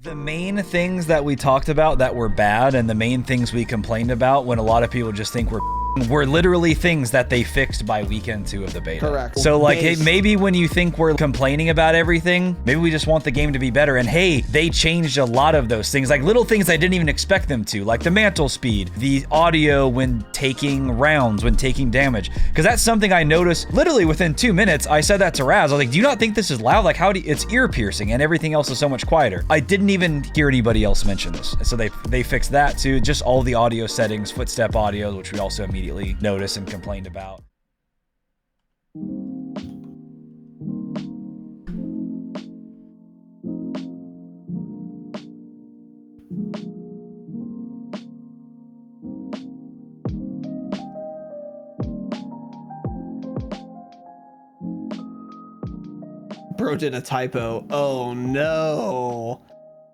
The main things that we talked about that were bad and the main things we complained about when a lot of people just think were literally things that they fixed by weekend 2 of the beta. Correct. So like, hey, maybe when you think we're complaining about everything, maybe we just want the game to be better. And hey, they changed a lot of those things, like little things I didn't even expect them to, like the mantle speed, the audio when taking rounds, when taking damage. Because that's something I noticed literally within 2 minutes. I said that to Raz. I was like, do you not think this is loud? Like, it's ear piercing and everything else is so much quieter. I didn't even hear anybody else mention this. So they fixed that too. Just all the audio settings, footstep audio, which we also immediately noticed and complained about. Bro did a typo. Oh no.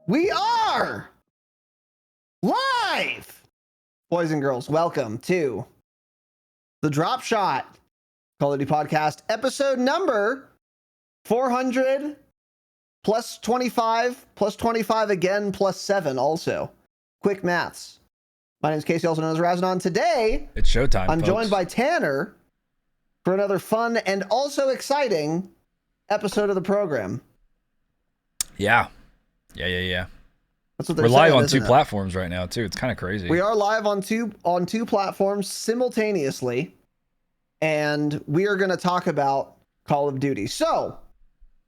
We are live. Boys and girls, welcome to the Dropshot Call of Duty podcast, episode number 400 plus 25 plus 25 again plus 7 also. Quick maths. My name is Casey, also known as Razinon. Today, it's showtime, I'm folks. Joined by Tanner for another fun and also exciting episode of the program. Yeah. That's what we're live on 2 platforms right now too. It's kind of crazy. We are live on two platforms simultaneously, and we are going to talk about Call of Duty. So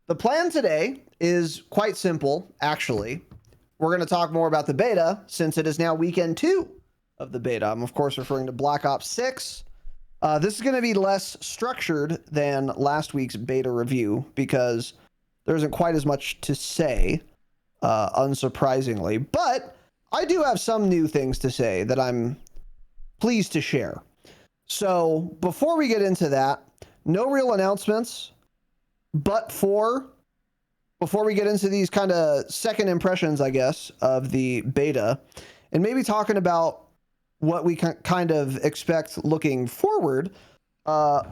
the plan today is quite simple, actually. We're going to talk more about the beta since it is now weekend 2 of the beta. I'm of course referring to Black Ops 6. This is going to be less structured than last week's beta review because there isn't quite as much to say, unsurprisingly. But I do have some new things to say that I'm pleased to share. So before we get into that, no real announcements, but before we get into these kind of second impressions, I guess, of the beta, and maybe talking about what we kind of expect looking forward. We're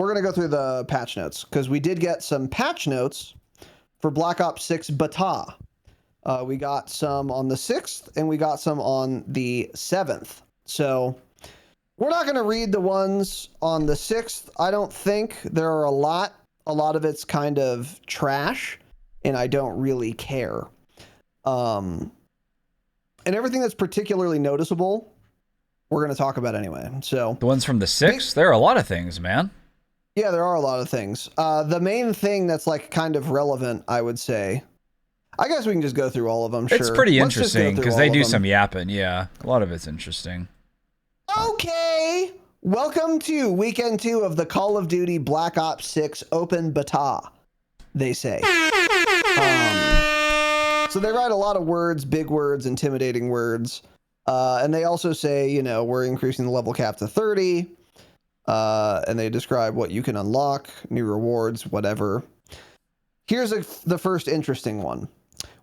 going to go through the patch notes because we did get some patch notes for Black Ops 6 Beta. We got some on the 6th and we got some on the 7th. So we're not going to read the ones on the 6th. I don't think there are a lot of it's kind of trash and I don't really care. And everything that's particularly noticeable, we're going to talk about anyway. So the ones from the 6th, there are a lot of things, man. Yeah, there are a lot of things. The main thing that's like kind of relevant, I would say, I guess we can just go through all of them. It's pretty interesting because they do some yapping. Yeah, a lot of it's interesting. Okay, welcome to weekend 2 of the Call of Duty Black Ops 6 open beta, they say. So they write a lot of words, big words, intimidating words. And they also say, you know, we're increasing the level cap to 30. And they describe what you can unlock, new rewards, whatever. Here's the first interesting one.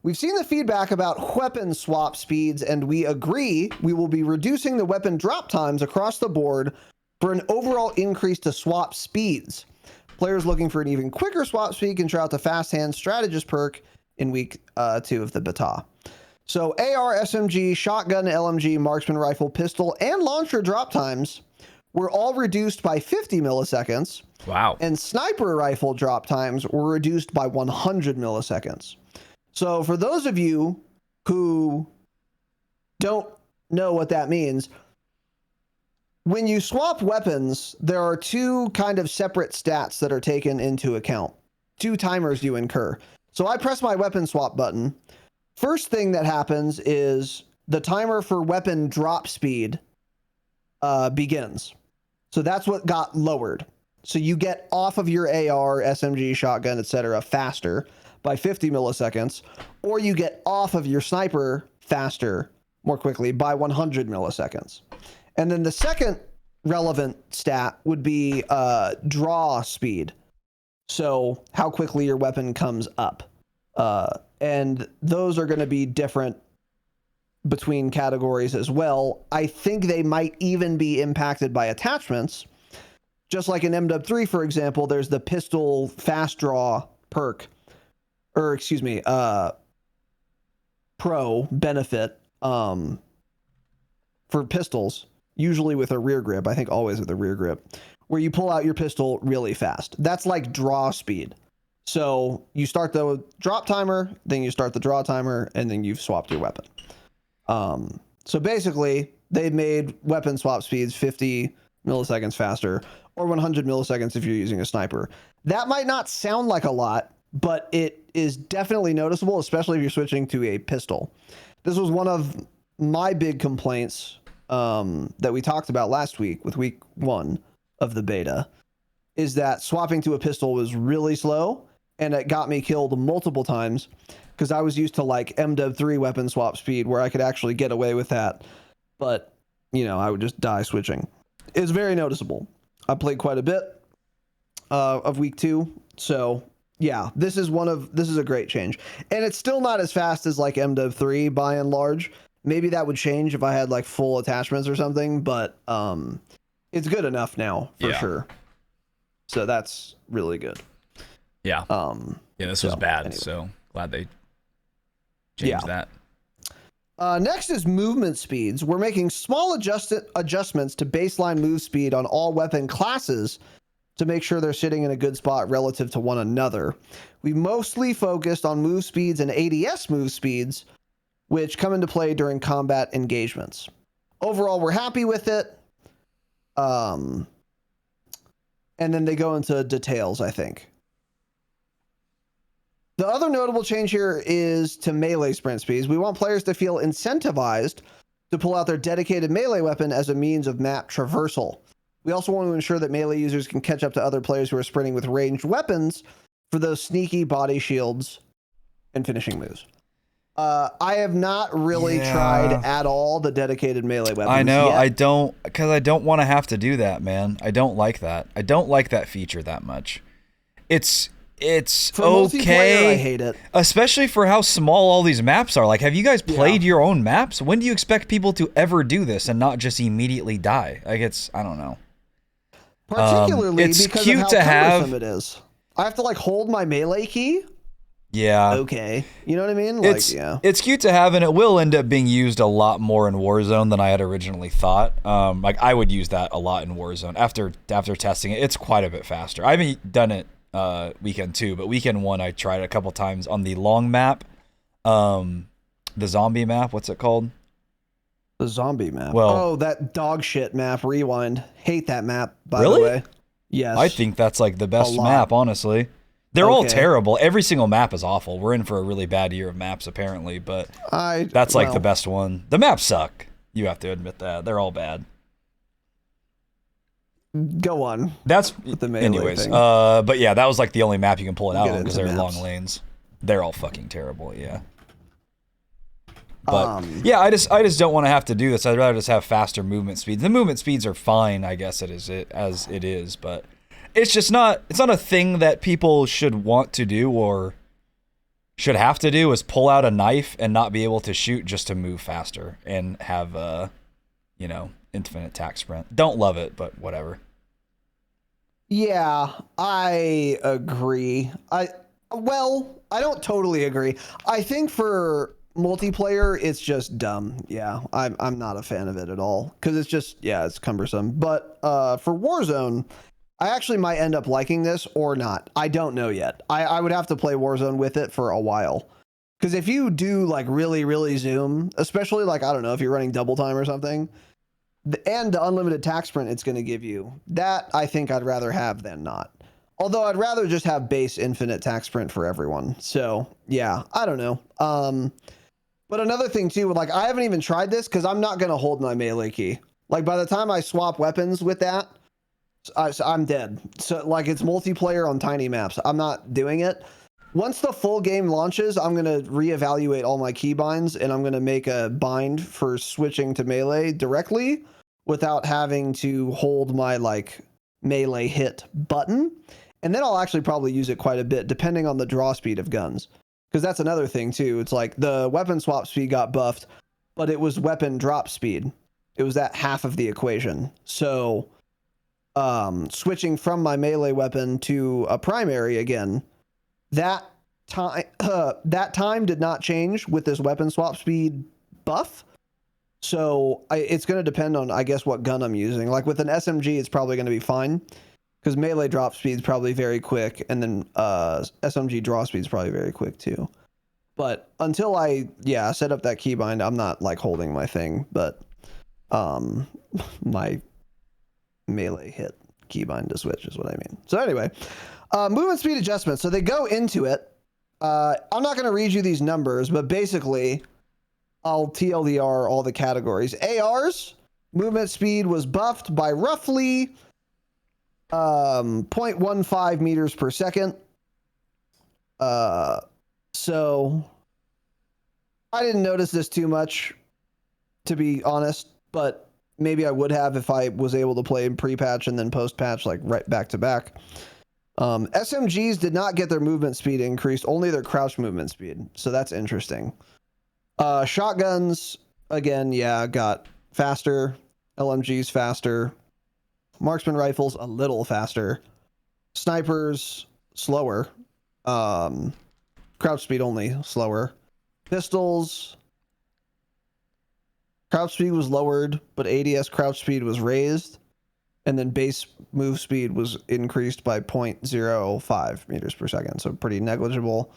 We've seen the feedback about weapon swap speeds, and we agree we will be reducing the weapon drop times across the board for an overall increase to swap speeds. Players looking for an even quicker swap speed can try out the Fast Hand Strategist perk in week 2 of the beta. So AR, SMG, shotgun, LMG, marksman rifle, pistol, and launcher drop times were all reduced by 50 milliseconds. Wow. And sniper rifle drop times were reduced by 100 milliseconds. So for those of you who don't know what that means, when you swap weapons, there are 2 kind of separate stats that are taken into account. 2 timers you incur. So I press my weapon swap button. First thing that happens is the timer for weapon drop speed begins. So that's what got lowered. So you get off of your AR, SMG, shotgun, etc. faster by 50 milliseconds, or you get off of your sniper faster, more quickly, by 100 milliseconds. And then the second relevant stat would be draw speed. So how quickly your weapon comes up. And those are going to be different between categories as well. I think they might even be impacted by attachments. Just like in MW3, for example, there's the pistol fast draw perk, or excuse me, pro benefit for pistols, usually with a rear grip. I think always with a rear grip, where you pull out your pistol really fast. That's like draw speed. So you start the drop timer, then you start the draw timer, and then you've swapped your weapon. So basically, they made weapon swap speeds 50 milliseconds faster, or 100 milliseconds if you're using a sniper. That might not sound like a lot, but it is definitely noticeable, especially if you're switching to a pistol. This was one of my big complaints that we talked about last week with week 1 of the beta, is that swapping to a pistol was really slow, and it got me killed multiple times because I was used to like MW3 weapon swap speed where I could actually get away with that. But, you know, I would just die switching. It's very noticeable. I played quite a bit of week 2. So yeah, this is a great change. And it's still not as fast as like MW3 by and large. Maybe that would change if I had like full attachments or something, but it's good enough now for sure. So that's really good. Yeah. This was bad. Anyway. So glad they changed that. Next is movement speeds. We're making small adjustments to baseline move speed on all weapon classes to make sure they're sitting in a good spot relative to one another. We mostly focused on move speeds and ADS move speeds, which come into play during combat engagements. Overall, we're happy with it. And then they go into details, I think. The other notable change here is to melee sprint speeds. We want players to feel incentivized to pull out their dedicated melee weapon as a means of map traversal. We also want to ensure that melee users can catch up to other players who are sprinting with ranged weapons for those sneaky body shields and finishing moves. I have not really tried at all the dedicated melee weapons. I know, yet. because I don't want to have to do that, man. I don't like that. I don't like that feature that much. It's for okay. I hate it. Especially for how small all these maps are. Like, have you guys played your own maps? When do you expect people to ever do this and not just immediately die? Like, I don't know. Particularly it's because cute of to how have it is. I have to like hold my melee key. Yeah. Okay. You know what I mean? Like, it's cute to have, and it will end up being used a lot more in Warzone than I had originally thought. Like, I would use that a lot in Warzone. After testing it, it's quite a bit faster. I haven't done it weekend 2, but weekend 1 I tried it a couple times on the long map, the zombie map. What's it called? The zombie map. Well, that dog shit map. Rewind. Hate that map. By really? the way. Yes. I think that's like the best map, honestly. They're all terrible. Every single map is awful. We're in for a really bad year of maps, apparently, but that's like the best one. The maps suck. You have to admit that. They're all bad. Go on. That's with the melee anyways. thing. But yeah, that was like the only map you can pull it out on because they're long lanes. They're all fucking terrible. Yeah. But yeah, I just don't want to have to do this. I'd rather just have faster movement speeds. The movement speeds are fine, I guess as it is, but it's just not. It's not a thing that people should want to do or should have to do. Is pull out a knife and not be able to shoot just to move faster and have infinite attack sprint. Don't love it, but whatever. Yeah, I agree. I don't totally agree. I think for multiplayer, it's just dumb. Yeah, I'm not a fan of it at all because it's just it's cumbersome. But for Warzone, I actually might end up liking this or not. I don't know yet. I would have to play Warzone with it for a while. Because if you do like really, really zoom, especially like, I don't know, if you're running double time or something, and the unlimited attack sprint it's going to give you, that I think I'd rather have than not. Although I'd rather just have base infinite attack sprint for everyone. So yeah, I don't know. But another thing too, like I haven't even tried this because I'm not going to hold my melee key. Like by the time I swap weapons with that, I'm dead. So like it's multiplayer on tiny maps. I'm not doing it. Once the full game launches, I'm going to reevaluate all my keybinds and I'm going to make a bind for switching to melee directly without having to hold my like melee hit button. And then I'll actually probably use it quite a bit depending on the draw speed of guns. Because that's another thing too. It's like the weapon swap speed got buffed, but it was weapon drop speed. It was that half of the equation. So switching from my melee weapon to a primary again, that time did not change with this weapon swap speed buff. So it's going to depend on, I guess, what gun I'm using. Like with an SMG, it's probably going to be fine because melee drop speed is probably very quick, and then SMG draw speed is probably very quick too. But until I set up that keybind, I'm not like holding my thing, but my melee hit keybind to switch is what I mean. So anyway, movement speed adjustments. So they go into it. I'm not going to read you these numbers, but basically I'll TLDR all the categories. ARs, movement speed was buffed by roughly 0.15 meters per second. So I didn't notice this too much, to be honest, but maybe I would have if I was able to play in pre-patch and then post-patch, like right back to back. SMGs did not get their movement speed increased, only their crouch movement speed. So that's interesting. Shotguns, again, got faster. LMGs faster. Marksman rifles, a little faster. Snipers, slower. Crouch speed only, slower. Pistols, crouch speed was lowered, but ADS crouch speed was raised. And then base move speed was increased by 0.05 meters per second. So pretty negligible.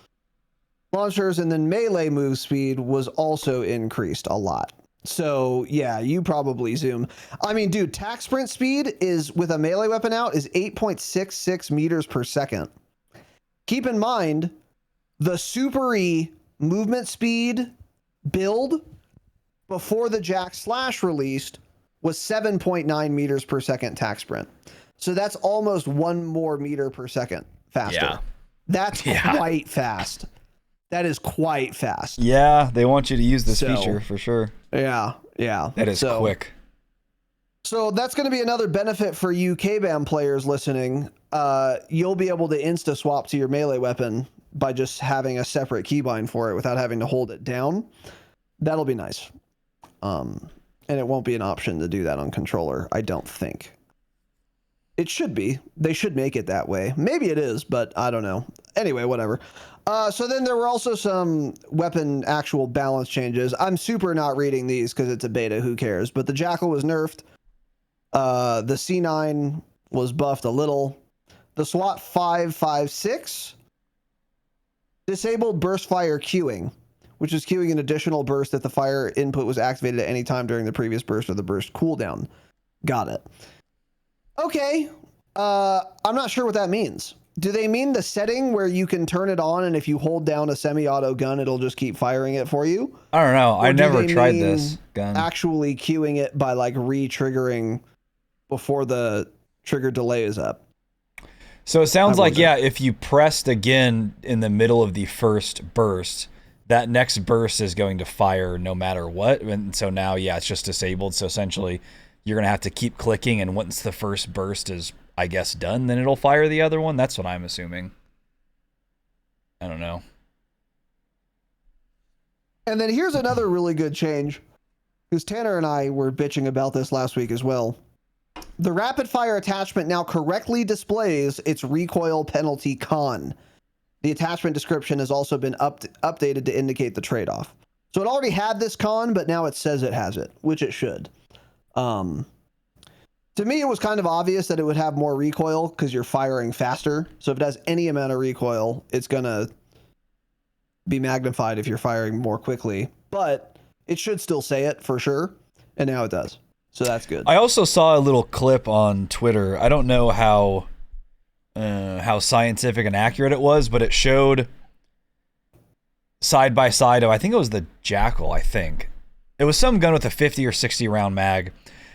Launchers, and then melee move speed was also increased a lot. So yeah, you probably zoom. I mean, dude, tac sprint speed is, with a melee weapon out, is 8.66 meters per second. Keep in mind, the Super-E movement speed build before the Jack Slash released was 7.9 meters per second tac sprint. So that's almost 1 more meter per second faster. Yeah. That's quite fast. That is quite fast. Yeah, they want you to use this feature for sure. Yeah. That is quick. So that's going to be another benefit for you K-BAM players listening. You'll be able to insta swap to your melee weapon by just having a separate keybind for it without having to hold it down. That'll be nice. And it won't be an option to do that on controller, I don't think. It should be. They should make it that way. Maybe it is, but I don't know. Anyway, whatever. So then there were also some weapon actual balance changes. I'm super not reading these because it's a beta. Who cares? But the Jackal was nerfed. The C9 was buffed a little. The SWAT 556 disabled burst fire queuing, which is queuing an additional burst if the fire input was activated at any time during the previous burst or the burst cooldown. Got it. Okay. I'm not sure what that means. Do they mean the setting where you can turn it on and if you hold down a semi-auto gun, it'll just keep firing it for you? I don't know. I never tried this gun. Actually queuing it by like re-triggering before the trigger delay is up. So it sounds like, if you pressed again in the middle of the first burst, that next burst is going to fire no matter what. And so now, it's just disabled. So essentially, you're going to have to keep clicking. And once the first burst is, I guess, done, then it'll fire the other one. That's what I'm assuming. I don't know. And then here's another really good change, because Tanner and I were bitching about this last week as well. The rapid fire attachment now correctly displays its recoil penalty con. The attachment description has also been updated to indicate the trade-off. So it already had this con, but now it says it has it, which it should. To me, it was kind of obvious that it would have more recoil because you're firing faster. So if it has any amount of recoil, it's going to be magnified if you're firing more quickly. But it should still say it for sure. And now it does. So that's good. I also saw a little clip on Twitter. I don't know how scientific and accurate it was, but it showed side by side of, I think it was the Jackal, I think. It was some gun with a 50 or 60 round mag.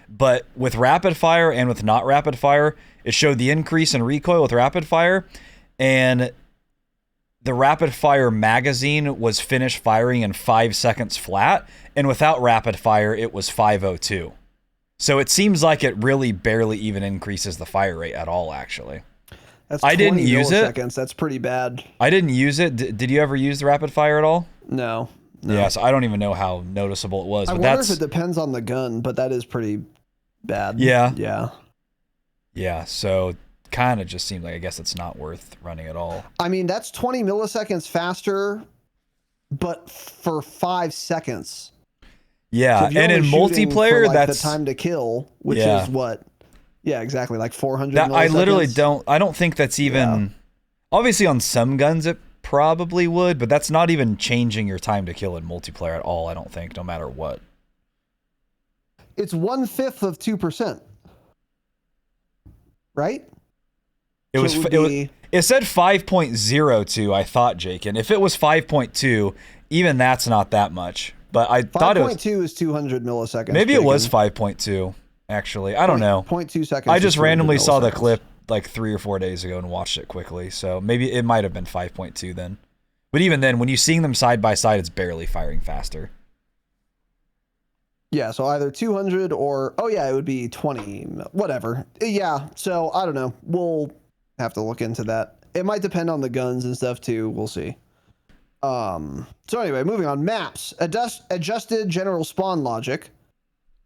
But with rapid fire and with not rapid fire, it showed the increase in recoil with rapid fire. And the rapid fire magazine was finished firing in 5 seconds flat. And without rapid fire, it was 5:02. So it seems like it really barely even increases the fire rate at all, actually. That's I didn't use it. That's pretty bad. I didn't use it. Did you ever use the rapid fire at all? No. Yeah, so I don't even know how noticeable it was. I wonder if it depends on the gun, but that is pretty bad. Yeah. Yeah. Yeah, so kind of just seemed like I guess it's not worth running at all. I mean, that's 20 milliseconds faster, but for 5 seconds. Yeah, So if you're and in only shooting for, multiplayer, like, that's the time to kill, which Yeah. is what? Yeah, exactly, like 400 that milliseconds. I literally don't. I don't think that's even. Obviously, on some guns it probably would, but that's not even changing your time to kill in multiplayer at all. I don't think, no matter what. It's 1/5 of 2%, right? It So was. would It was. be- It said 5.02. I thought, Jake, and if it was 5.2, even that's not that much. But I thought it was 5.2 is 200 milliseconds. maybe it was Jacob. 5.2. Actually, I don't know. 0.2 seconds. I is just 200 randomly saw the milliseconds. clip like 3 or 4 days ago and watched it quickly. So maybe it might have been 5.2 then. But even then, when you're seeing them side by side, it's barely firing faster. Yeah, so either 200 or, oh yeah, it would be 20, whatever. Yeah, so I don't know. We'll have to look into that. It might depend on the guns and stuff too. We'll see. So anyway, moving on. Maps. Adjusted general spawn logic.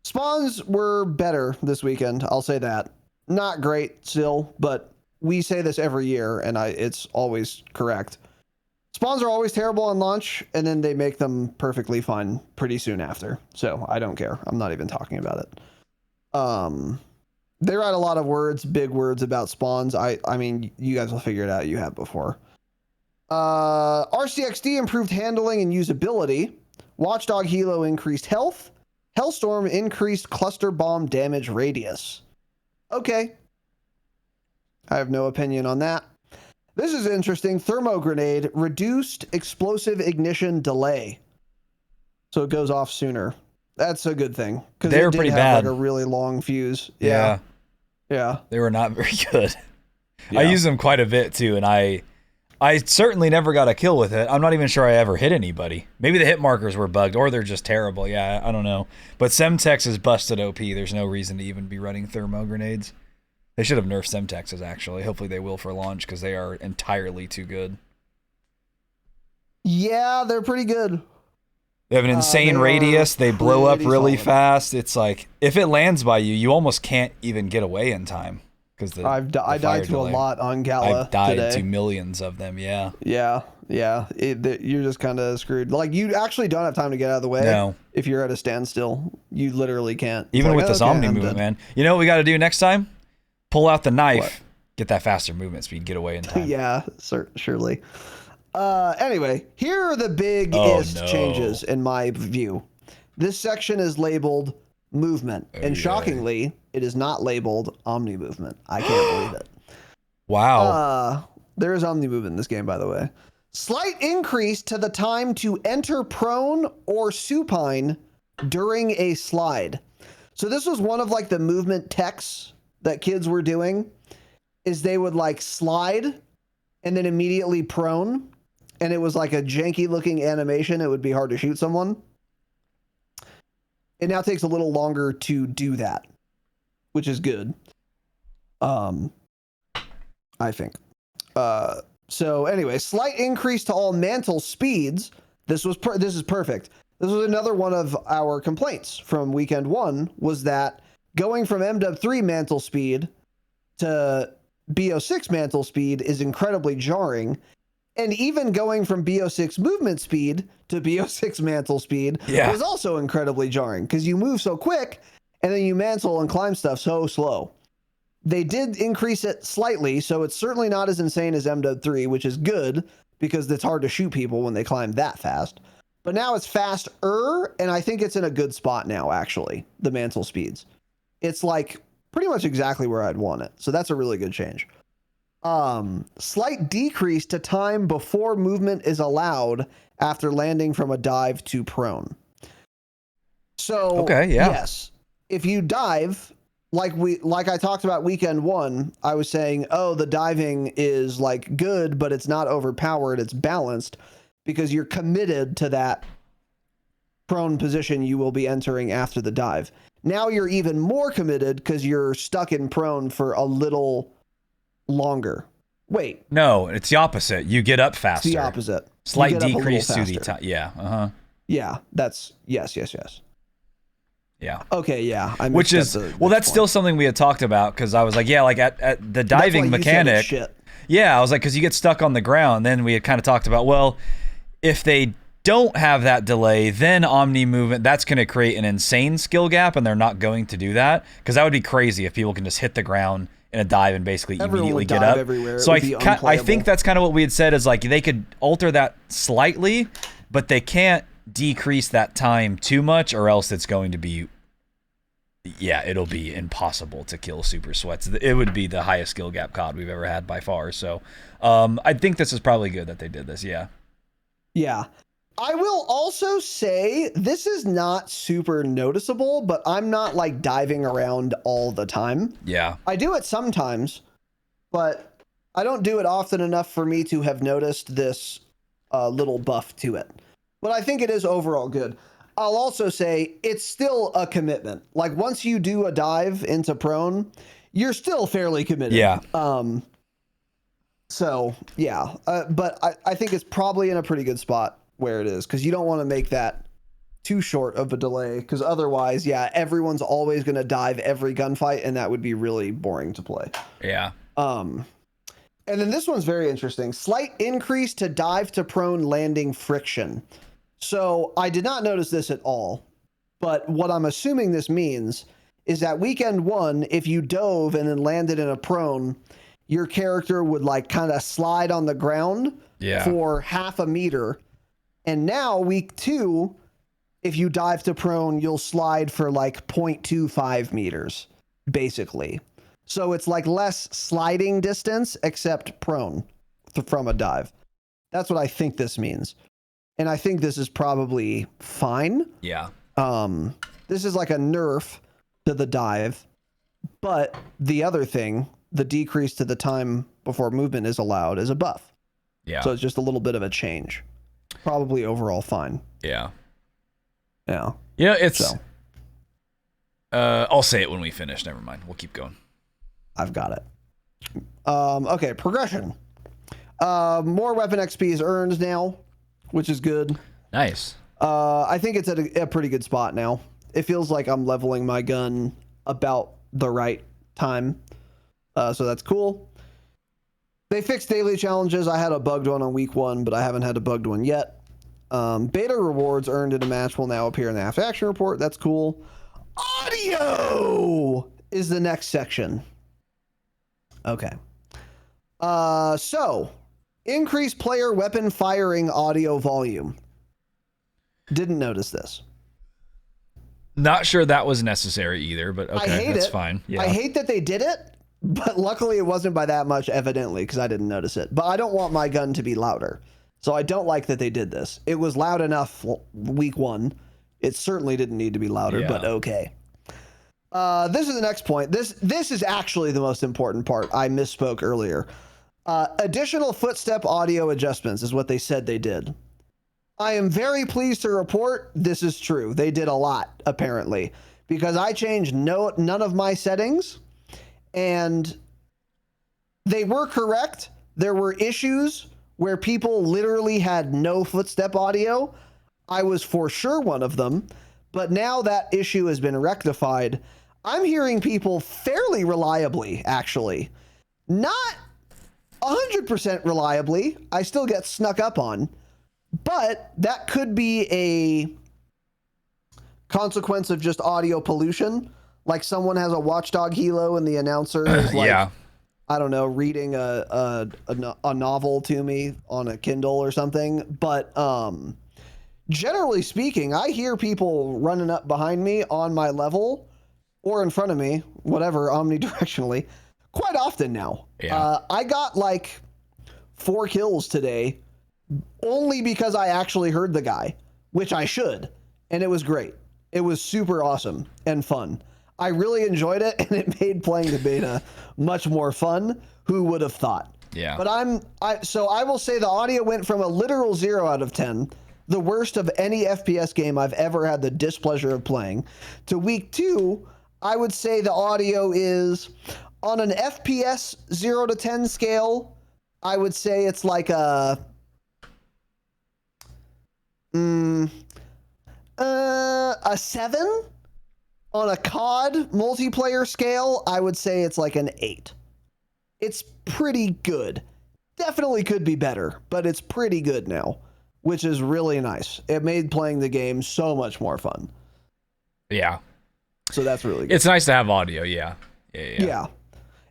Spawns were better this weekend, I'll say that. Not great still, but we say this every year, and it's always correct. Spawns are always terrible on launch, and then they make them perfectly fine pretty soon after. So I don't care. I'm not even talking about it. They write a lot of words, big words about spawns. I mean, you guys will figure it out. You have before. RCXD improved handling and usability. Watchdog Helo increased health. Hellstorm increased cluster bomb damage radius. Okay. I have no opinion on that. This is interesting. Thermo grenade reduced explosive ignition delay. So it goes off sooner. That's a good thing. Because They were pretty bad. Like a really long fuse. Yeah. Yeah. They were not very good. Yeah. I use them quite a bit too, and I certainly never got a kill with it. I'm not even sure I ever hit anybody. Maybe the hit markers were bugged, or they're just terrible. Yeah, I don't know. But Semtex is busted OP. There's no reason to even be running thermo grenades. They should have nerfed Semtexes, actually. Hopefully they will for launch, because they are entirely too good. Yeah, they're pretty good. They have an insane radius. They blow up really solid. fast. It's like, if it lands by you, you almost can't even get away in time. I died to a lot on Gala I've died today. to millions of them, yeah. Yeah. You're just kind of screwed. Like, you actually don't have time to get out of the way. No. If you're at a standstill, you literally can't. Even with this Omni I'm movement, dead. man. You know what we got to do next time? Pull out the knife, What? get that faster movement speed, get away in time. Yeah, surely. Anyway, here are the biggest changes in my view. This section is labeled movement, and shockingly, it is not labeled Omni movement. I can't believe it. Wow. There is Omni movement in this game, by the way. Slight increase to the time to enter prone or supine during a slide. So this was one of like the movement techs that kids were doing, is they would like slide and then immediately prone, and it was like a janky looking animation. It would be hard to shoot someone. It now takes a little longer to do that, which is good. I think. So anyway, slight increase to all mantle speeds. This is perfect. This was another one of our complaints from weekend 1, was that going from MW3 mantle speed to BO6 mantle speed is incredibly jarring. And even going from BO6 movement speed to BO6 mantle speed was also incredibly jarring, because you move so quick and then you mantle and climb stuff so slow. They did increase it slightly, so it's certainly not as insane as MW3, which is good because it's hard to shoot people when they climb that fast. But now it's faster, and I think it's in a good spot now, actually, the mantle speeds. It's like pretty much exactly where I'd want it. So that's a really good change. Slight decrease to time before movement is allowed after landing from a dive to prone. So, yes, if you dive, like I talked about weekend 1, I was saying, oh, the diving is like good, but it's not overpowered. It's balanced because you're committed to that prone position you will be entering after the dive. Now you're even more committed because you're stuck in prone for a little longer. Wait. No, it's the opposite. You get up faster. It's the opposite. Slight decrease to the time. Yeah. Yeah, that's yes. Yeah. Okay, yeah. Which is that's still something we had talked about, because I was like, yeah, like at the diving mechanic. Shit. Yeah, I was like, because you get stuck on the ground. Then we had kind of talked about, well, if they don't have that delay, then Omni movement, that's going to create an insane skill gap, and they're not going to do that, because that would be crazy if people can just hit the ground in a dive and basically immediately get up. Everywhere. So I think that's kind of what we had said, is like they could alter that slightly, but they can't decrease that time too much, or else it's going to be, yeah, it'll be impossible to kill Super Sweats. It would be the highest skill gap COD we've ever had by far. So I think this is probably good that they did this. Yeah. Yeah. I will also say this is not super noticeable, but I'm not like diving around all the time. Yeah. I do it sometimes, but I don't do it often enough for me to have noticed this little buff to it. But I think it is overall good. I'll also say it's still a commitment. Like once you do a dive into prone, you're still fairly committed. Yeah. So yeah, but I think it's probably in a pretty good spot where it is, because you don't want to make that too short of a delay, because otherwise, yeah, everyone's always going to dive every gunfight, and that would be really boring to play. Yeah. And then this one's very interesting. Slight increase to dive to prone landing friction. So I did not notice this at all, but what I'm assuming this means is that weekend 1, if you dove and then landed in a prone, your character would like kind of slide on the ground for half a meter. And now week 2, if you dive to prone, you'll slide for like 0.25 meters, basically. So it's like less sliding distance, except prone from a dive. That's what I think this means. And I think this is probably fine. Yeah. This is like a nerf to the dive. But the other thing, the decrease to the time before movement is allowed, is a buff. Yeah. So it's just a little bit of a change. Probably overall fine. Yeah. Yeah. Yeah, it's... So. I'll say it when we finish. Never mind. We'll keep going. I've got it. Okay, progression. More weapon XP is earned now, which is good. Nice. I think it's at a pretty good spot now. It feels like I'm leveling my gun about the right time. So that's cool. They fixed daily challenges. I had a bugged one on week 1, but I haven't had a bugged one yet. Beta rewards earned in a match will now appear in the after action report. That's cool. Audio is the next section. Okay. So increase player weapon firing audio volume. Didn't notice this. Not sure that was necessary either, but okay, that's fine. Yeah. I hate that they did it, but luckily it wasn't by that much, evidently, because I didn't notice it. But I don't want my gun to be louder. So I don't like that they did this. It was loud enough week 1. It certainly didn't need to be louder, but okay. This is the next point. This is actually the most important part. I misspoke earlier. Additional footstep audio adjustments is what they said they did. I am very pleased to report this is true. They did a lot, apparently, because I changed none of my settings, and they were correct. There were issues where people literally had no footstep audio. I was for sure one of them, but now that issue has been rectified. I'm hearing people fairly reliably, actually. Not 100% reliably. I still get snuck up on. But that could be a consequence of just audio pollution. Like someone has a watchdog helo and the announcer is like, I don't know, reading a novel to me on a Kindle or something. But generally speaking, I hear people running up behind me on my level or in front of me, whatever, omnidirectionally, quite often now. Yeah. I got like 4 kills today only because I actually heard the guy, which I should. And it was great. It was super awesome and fun. I really enjoyed it, and it made playing the beta much more fun. Who would have thought? Yeah. But so I will say the audio went from a literal 0 out of 10, the worst of any FPS game I've ever had the displeasure of playing, to week 2, I would say the audio is on an FPS 0 to 10 scale. I would say it's like a 7. On a COD multiplayer scale, I would say it's like an 8. It's pretty good. Definitely could be better, but it's pretty good now, which is really nice. It made playing the game so much more fun. Yeah. So that's really good. It's nice to have audio, yeah. Yeah.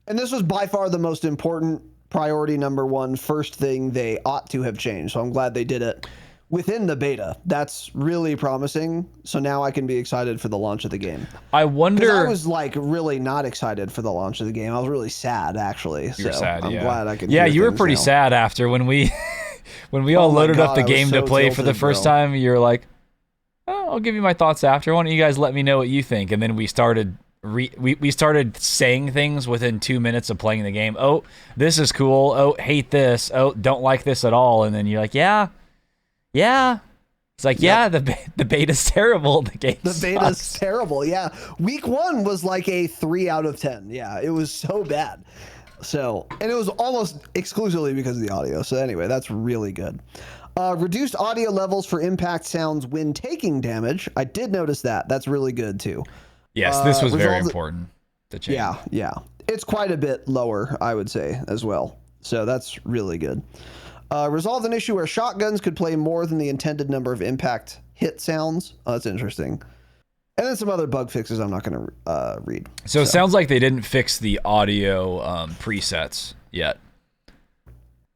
And this was by far the most important priority number one, first thing they ought to have changed. So I'm glad they did it within the beta. That's really promising. So now I can be excited for the launch of the game. I wonder. I was like really not excited for the launch of the game. I was really sad actually. You're sad, I'm glad I can. Yeah, you were pretty sad after when we all loaded up the game to play for the first time. You're like, oh, I'll give you my thoughts after. Why don't you guys let me know what you think? And then we started we started saying things within 2 minutes of playing the game. Oh, this is cool. Oh, hate this. Oh, don't like this at all. And then you're like, yeah. It's like, yeah, the beta's terrible. The beta's terrible. Yeah. Week 1 was like a 3 out of 10. Yeah. It was so bad. So, and it was almost exclusively because of the audio. So anyway, that's really good. Reduced audio levels for impact sounds when taking damage. I did notice that. That's really good too. Yes, this was very important to change. Yeah. It's quite a bit lower, I would say, as well. So that's really good. Resolved an issue where shotguns could play more than the intended number of impact hit sounds. Oh, that's interesting. And then some other bug fixes I'm not going to read. So it sounds like they didn't fix the audio presets yet.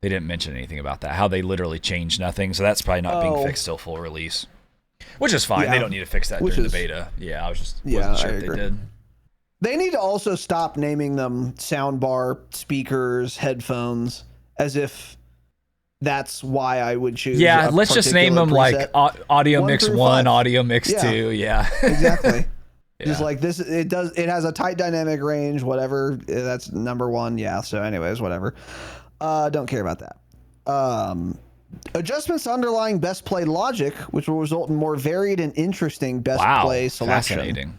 They didn't mention anything about that, how they literally changed nothing. So that's probably not being fixed till full release. Which is fine. Yeah. They don't need to fix that during the beta. Yeah, I was just wasn't sure if they did. They need to also stop naming them soundbar, speakers, headphones, as if that's why I would choose. Yeah, let's just name them preset. Like Audio Mix 1, Audio Mix 2. Yeah, exactly. Just like this, it has a tight dynamic range, whatever. That's number 1. Yeah. So anyways, whatever. Don't care about that. Adjustments to underlying best play logic, which will result in more varied and interesting best play selection. Fascinating.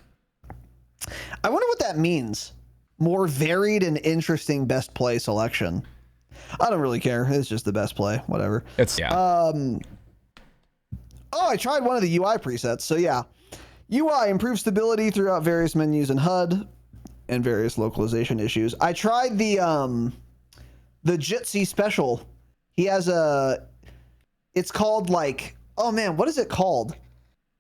I wonder what that means. More varied and interesting best play selection. I don't really care. It's just the best play. Whatever. I tried one of the UI presets. So yeah, UI improves stability throughout various menus in HUD and various localization issues. I tried the Jitsi special. He has it's called like, oh man, what is it called?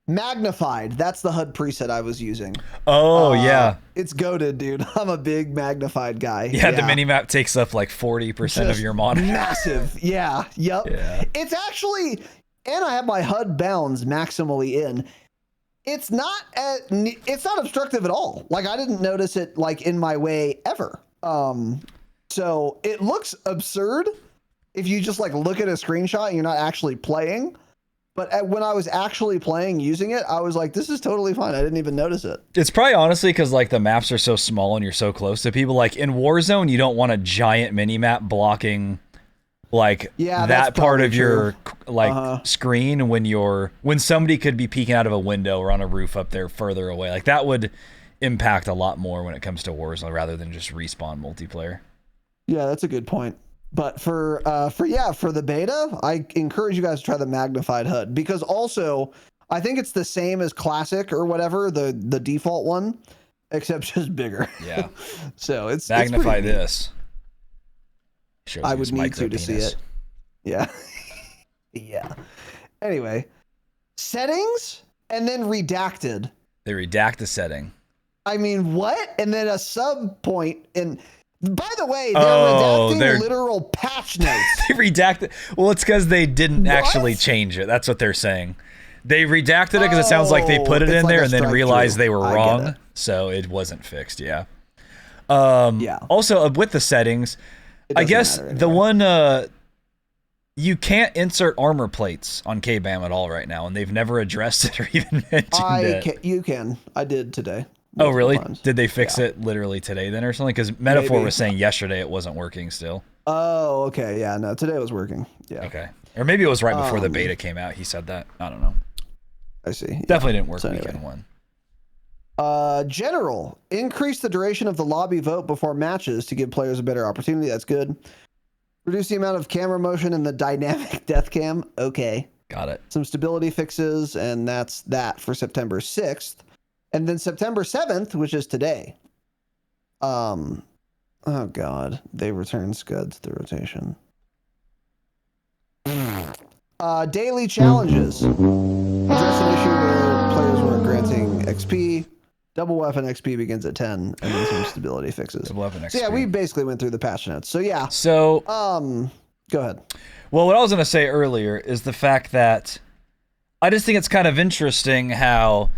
Magnified. That's the HUD preset I was using. Oh, yeah. It's goated, dude. I'm a big magnified guy. Yeah, the minimap takes up like 40% of your monitor. Massive. Yeah. Yep. Yeah. It's actually, and I have my HUD bounds maximally in. It's not obstructive at all. Like I didn't notice it like in my way ever. So it looks absurd if you just like look at a screenshot and you're not actually playing. But when I was actually playing using it, I was like, this is totally fine. I didn't even notice it. It's probably honestly because like the maps are so small and you're so close to people. Like in Warzone, you don't want a giant mini map blocking like that part of your like screen when somebody could be peeking out of a window or on a roof up there further away. Like that would impact a lot more when it comes to Warzone rather than just respawn multiplayer. Yeah, that's a good point. But for the beta, I encourage you guys to try the magnified HUD because also I think it's the same as classic or whatever, the default one, except just bigger. Yeah. So it's magnify this. I would need to see it. Yeah. Yeah. Anyway, settings and then redacted. They redact the setting. I mean, what? And then a sub point and. By the way, they're redacting literal patch notes. They redacted. Well, it's because they didn't actually change it. That's what they're saying. They redacted it because it sounds like they put it in there and then realized they were wrong. So it wasn't fixed. Yeah. Also, with the settings, I guess the one you can't insert armor plates on KBAM at all right now, and they've never addressed it or even mentioned it. You can. I did today. Oh, really? Did they fix it literally today then or something? Because Metaphor was saying yesterday it wasn't working still. Oh, okay. Yeah, no, today it was working. Yeah. Okay. Or maybe it was right before the beta came out. He said that. I don't know. I see. Definitely didn't work weekend 1. General. Increase the duration of the lobby vote before matches to give players a better opportunity. That's good. Reduce the amount of camera motion in the dynamic death cam. Okay. Got it. Some stability fixes, and that's that for September 6th. And then September 7th, which is today. Oh God, they return Scud to the rotation. Daily challenges. Address an issue where players weren't granting XP. Double weapon XP begins at 10, and then some stability fixes. Double weapon XP. So yeah, we basically went through the patch notes. So yeah. So go ahead. Well, what I was going to say earlier is the fact that I just think it's kind of interesting how,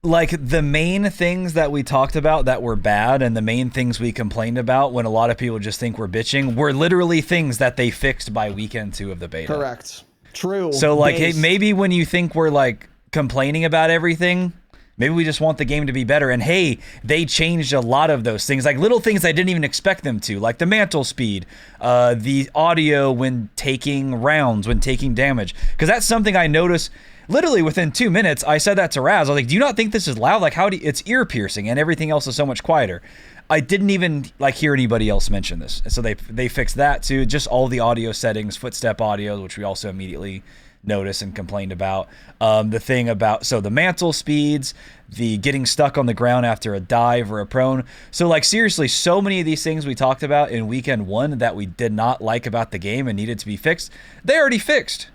like, the main things that we talked about that were bad and the main things we complained about when a lot of people just think we're bitching were literally things that they fixed by weekend 2 of the beta. Correct. True. So, like, hey, maybe when you think we're, like, complaining about everything, maybe we just want the game to be better. And hey, they changed a lot of those things, like little things I didn't even expect them to, like the mantle speed, the audio when taking rounds, when taking damage. Because that's something I noticed literally within 2 minutes. I said that to Raz. I was like, do you not think this is loud? Like, it's ear piercing and everything else is so much quieter. I didn't even like hear anybody else mention this. So they fixed that too. Just all the audio settings, footstep audio, which we also immediately noticed and complained about. The thing about, so the mantle speeds, the getting stuck on the ground after a dive or a prone. So like seriously, so many of these things we talked about in weekend 1 that we did not like about the game and needed to be fixed, they already fixed.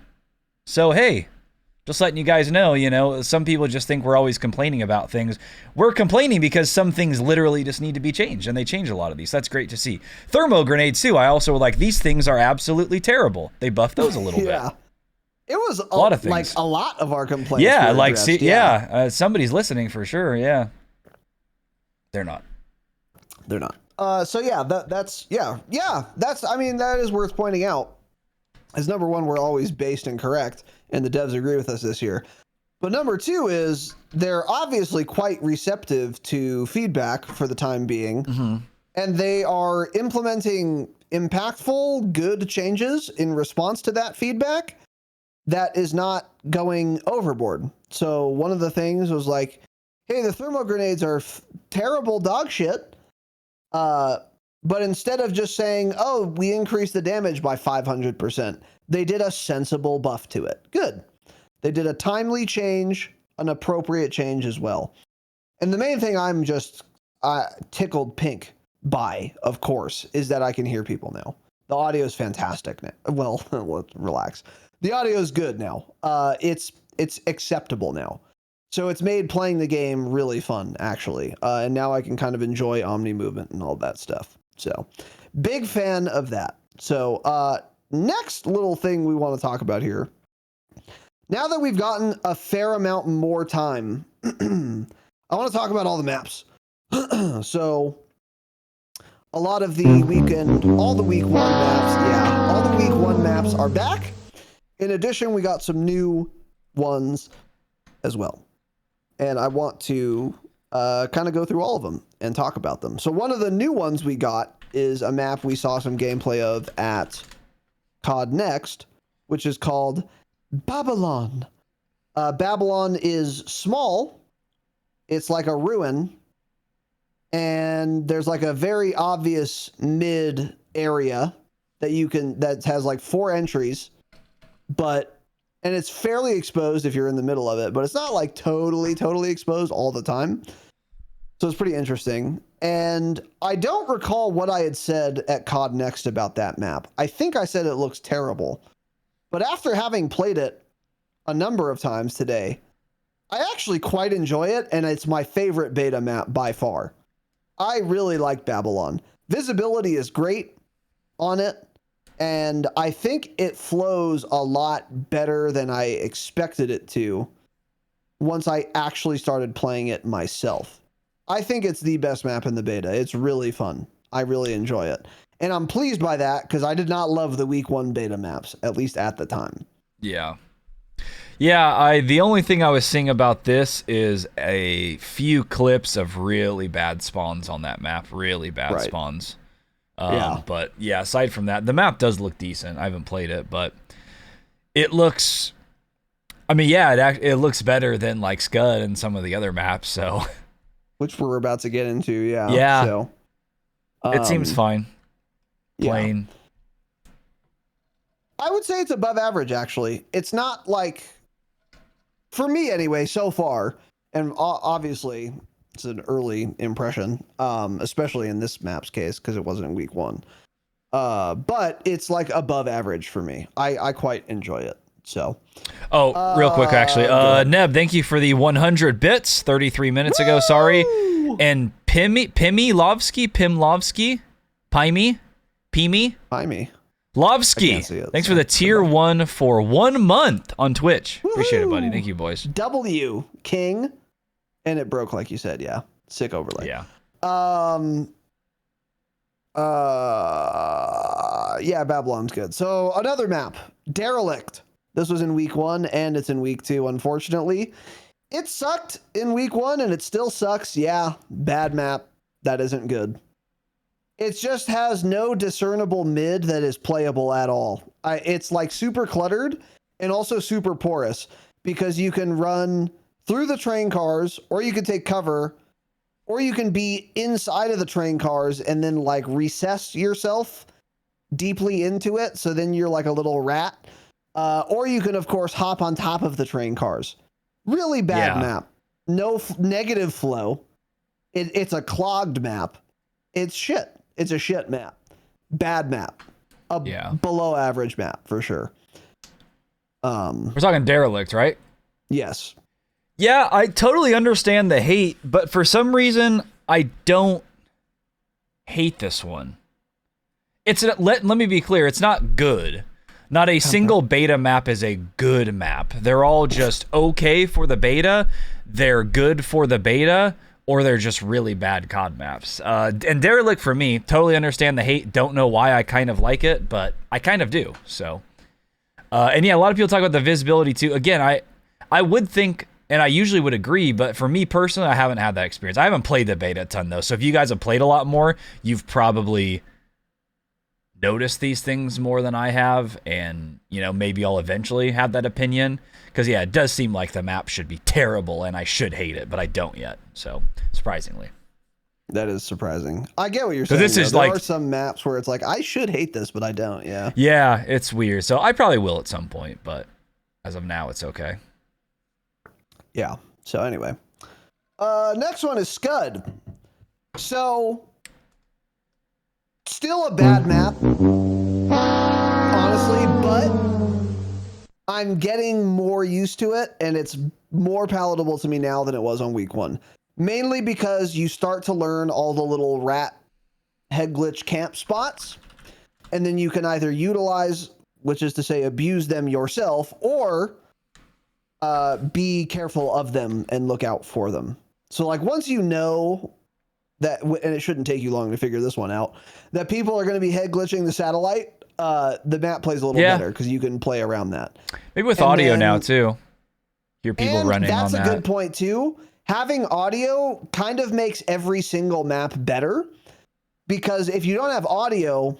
So hey, just letting you guys know, you know, some people just think we're always complaining about things. We're complaining because some things literally just need to be changed, and they change a lot of these. That's great to see. Thermo grenades too. I also like, these things are absolutely terrible. They buffed those a little bit. It was a lot of things. Like a lot of our complaints. Yeah, like see, yeah, somebody's listening for sure. Yeah, they're not. They're not. So yeah, that's that's. I mean, that is worth pointing out. As number one, we're always based and correct, and the devs agree with us this year. But number two is they're obviously quite receptive to feedback for the time being, and they are implementing impactful, good changes in response to that feedback that is not going overboard. So one of the things was like, hey, the thermo grenades are terrible dog shit. But instead of just saying, oh, we increased the damage by 500%, they did a sensible buff to it. Good. They did a timely change, an appropriate change as well. And the main thing I'm just tickled pink by, of course, is that I can hear people now. The audio is fantastic now. Well, let's relax. The audio is good now. It's acceptable now. So it's made playing the game really fun, actually. And now I can kind of enjoy Omni movement and all that stuff. So big fan of that. So next little thing we want to talk about here. Now that we've gotten a fair amount more time, I want to talk about all the maps. So a lot of the weekend, all the week 1 maps, all the week 1 maps are back. In addition, we got some new ones as well. And I want to kind of go through all of them and talk about them. So one of the new ones we got is a map we saw some gameplay of at COD Next, which is called Babylon. Babylon is small. It's like a ruin. And there's like a very obvious mid area that has like 4 entries, and it's fairly exposed if you're in the middle of it, but it's not like totally exposed all the time. So it's pretty interesting. And I don't recall what I had said at COD Next about that map. I think I said it looks terrible. But after having played it a number of times today, I actually quite enjoy it, and it's my favorite beta map by far. I really like Babylon. Visibility is great on it, and I think it flows a lot better than I expected it to once I actually started playing it myself. I think it's the best map in the beta. It's really fun. I really enjoy it. And I'm pleased by that because I did not love the week 1 beta maps, at least at the time. Yeah. Yeah, the only thing I was seeing about this is a few clips of really bad spawns on that map. Really bad spawns. But yeah, aside from that, the map does look decent. I haven't played it, but it looks... I mean, yeah, it looks better than like Scud and some of the other maps, so... Which we're about to get into, yeah. Yeah. So, it seems fine. Plain. I would say it's above average, actually. It's not like... For me, anyway, so far, And obviously it's an early impression, especially in this map's case because it wasn't in week 1. But it's like above average for me. I quite enjoy it. So, real quick, actually, Neb, thank you for the 100 bits 33 minutes ago. Sorry, and Pimmy Lovsky, Lovsky. Thanks for the tier 1 for 1 month on Twitch. Woo-hoo! Appreciate it, buddy. Thank you, boys. W King, and it broke like you said. Yeah, sick overlay. Yeah. Yeah, Babylon's good. So another map, Derelict. This was in week 1 and it's in week 2, unfortunately. It sucked in week 1 and it still sucks. Yeah, bad map. That isn't good. It just has no discernible mid that is playable at all. It's like super cluttered and also super porous because you can run through the train cars, or you can take cover, or you can be inside of the train cars and then like recess yourself deeply into it. So then you're like a little rat. Or you can, of course, hop on top of the train cars. Really bad map. No negative flow. It's a clogged map. It's shit. It's a shit map. Bad map. Below average map, for sure. We're talking Derelict, right? Yes. Yeah, I totally understand the hate, but for some reason, I don't hate this one. Let me be clear, it's not good. Not a single beta map is a good map. They're all just okay for the beta, they're good for the beta, or they're just really bad COD maps. And Derelict, for me, totally understand the hate. Don't know why I kind of like it, but I kind of do. So, and yeah, a lot of people talk about the visibility too. Again, I would think, and I usually would agree, but for me personally, I haven't had that experience. I haven't played the beta a ton though. So if you guys have played a lot more, you've probably notice these things more than I have, and maybe I'll eventually have that opinion, because yeah, it does seem like the map should be terrible and I should hate it, but I don't yet, so surprisingly. That is surprising. I get what you're saying. There are some maps where it's like, I should hate this, but I don't. Yeah, it's weird. So I probably will at some point, but as of now it's okay. Yeah, so anyway, next one is Scud. So still a bad map, honestly, but I'm getting more used to it, and it's more palatable to me now than it was on week 1. Mainly because you start to learn all the little rat head glitch camp spots, and then you can either utilize, which is to say abuse them yourself, or be careful of them and look out for them. So like once you know that, and it shouldn't take you long to figure this one out, that people are going to be head glitching the satellite, the map plays a little better because you can play around that. Maybe with audio now too. Hear people running on that. That's a good point too. Having audio kind of makes every single map better, because if you don't have audio,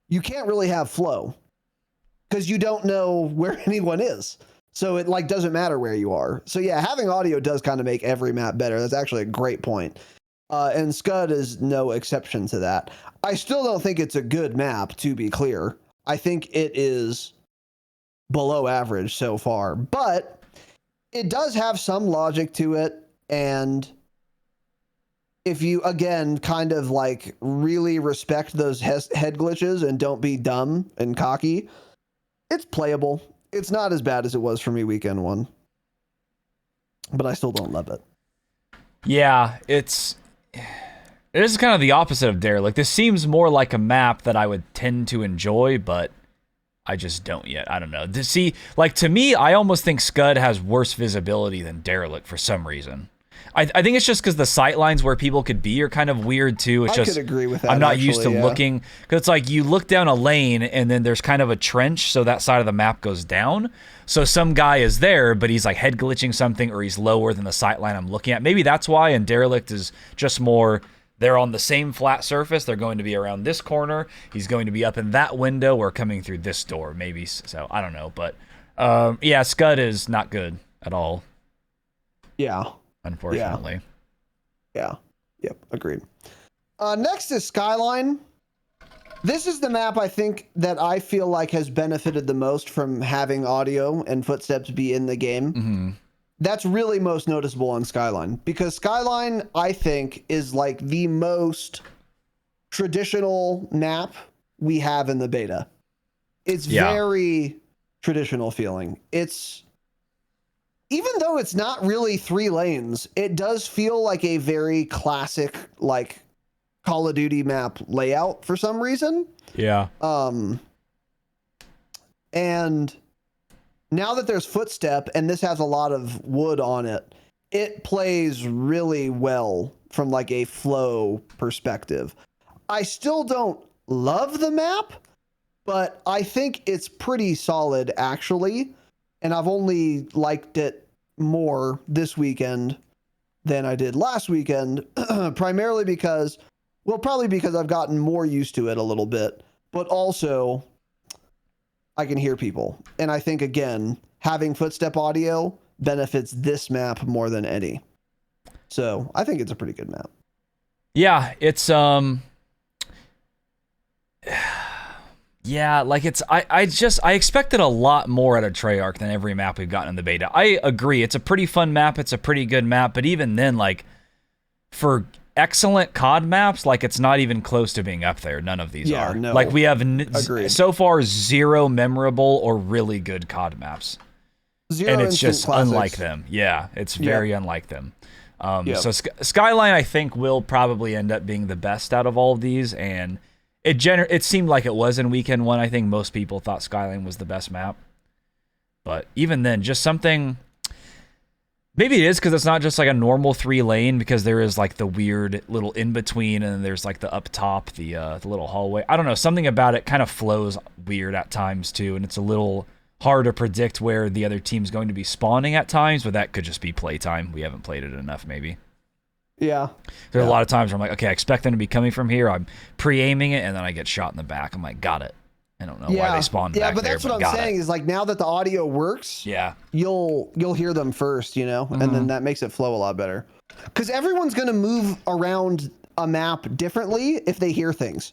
you can't really have flow because you don't know where anyone is. So it like doesn't matter where you are. So yeah, having audio does kind of make every map better. That's actually a great point. And Scud is no exception to that. I still don't think it's a good map, to be clear. I think it is below average so far, but it does have some logic to it. And if you, again, kind of like really respect those head glitches and don't be dumb and cocky, it's playable. It's not as bad as it was for me weekend 1, but I still don't love it. Yeah, it is kind of the opposite of Derelict. This seems more like a map that I would tend to enjoy, but I just don't yet. I don't know. To me, I almost think Scud has worse visibility than Derelict for some reason. I think it's just because the sight lines where people could be are kind of weird too. I could agree with that. I'm not used to looking, because it's like you look down a lane and then there's kind of a trench, so that side of the map goes down. So some guy is there, but he's like head glitching something, or he's lower than the sight line I'm looking at. Maybe that's why. And Derelict is just more, they're on the same flat surface. They're going to be around this corner. He's going to be up in that window or coming through this door, maybe. So I don't know, but yeah, Scud is not good at all. Yeah. Unfortunately. Yeah. Yep. Agreed. Next is Skyline. This is the map I think that I feel like has benefited the most from having audio and footsteps be in the game. That's really most noticeable on Skyline, because Skyline, I think, is like the most traditional map we have in the beta. It's very traditional feeling. It's, even though it's not really 3 lanes, it does feel like a very classic, like, Call of Duty map layout for some reason. Yeah. And now that there's footstep and this has a lot of wood on it, it plays really well from like a flow perspective. I still don't love the map, but I think it's pretty solid actually. And I've only liked it more this weekend than I did last weekend, primarily because, well, probably because I've gotten more used to it a little bit, but also I can hear people. And I think, again, having footstep audio benefits this map more than any. So I think it's a pretty good map. Yeah, it's yeah, like it's I expected a lot more out of Treyarch than every map we've gotten in the beta. I agree, it's a pretty fun map, it's a pretty good map, but even then, like, for excellent COD maps, like, it's not even close to being up there. None of these are. No, like, we have so far 0 memorable or really good COD maps. 0 and it's just classics. Unlike them. Yeah, it's very unlike them. So Skyline, I think, will probably end up being the best out of all of these, and it seemed like it was in weekend 1. I think most people thought Skyline was the best map, but even then, just something. Maybe it is because it's not just like a normal 3 lane, because there is like the weird little in between, and then there's like the up top, the little hallway. I don't know, something about it kind of flows weird at times too, and it's a little hard to predict where the other team's going to be spawning at times, but that could just be playtime. We haven't played it enough, maybe. Yeah. There are a lot of times where I'm like, okay, I expect them to be coming from here. I'm pre-aiming it, and then I get shot in the back. I'm like, got it. I don't know why they spawned back there. Yeah, but that's what I'm saying is, like, now that the audio works, you'll hear them first, you know, and then that makes it flow a lot better. Because everyone's going to move around a map differently if they hear things.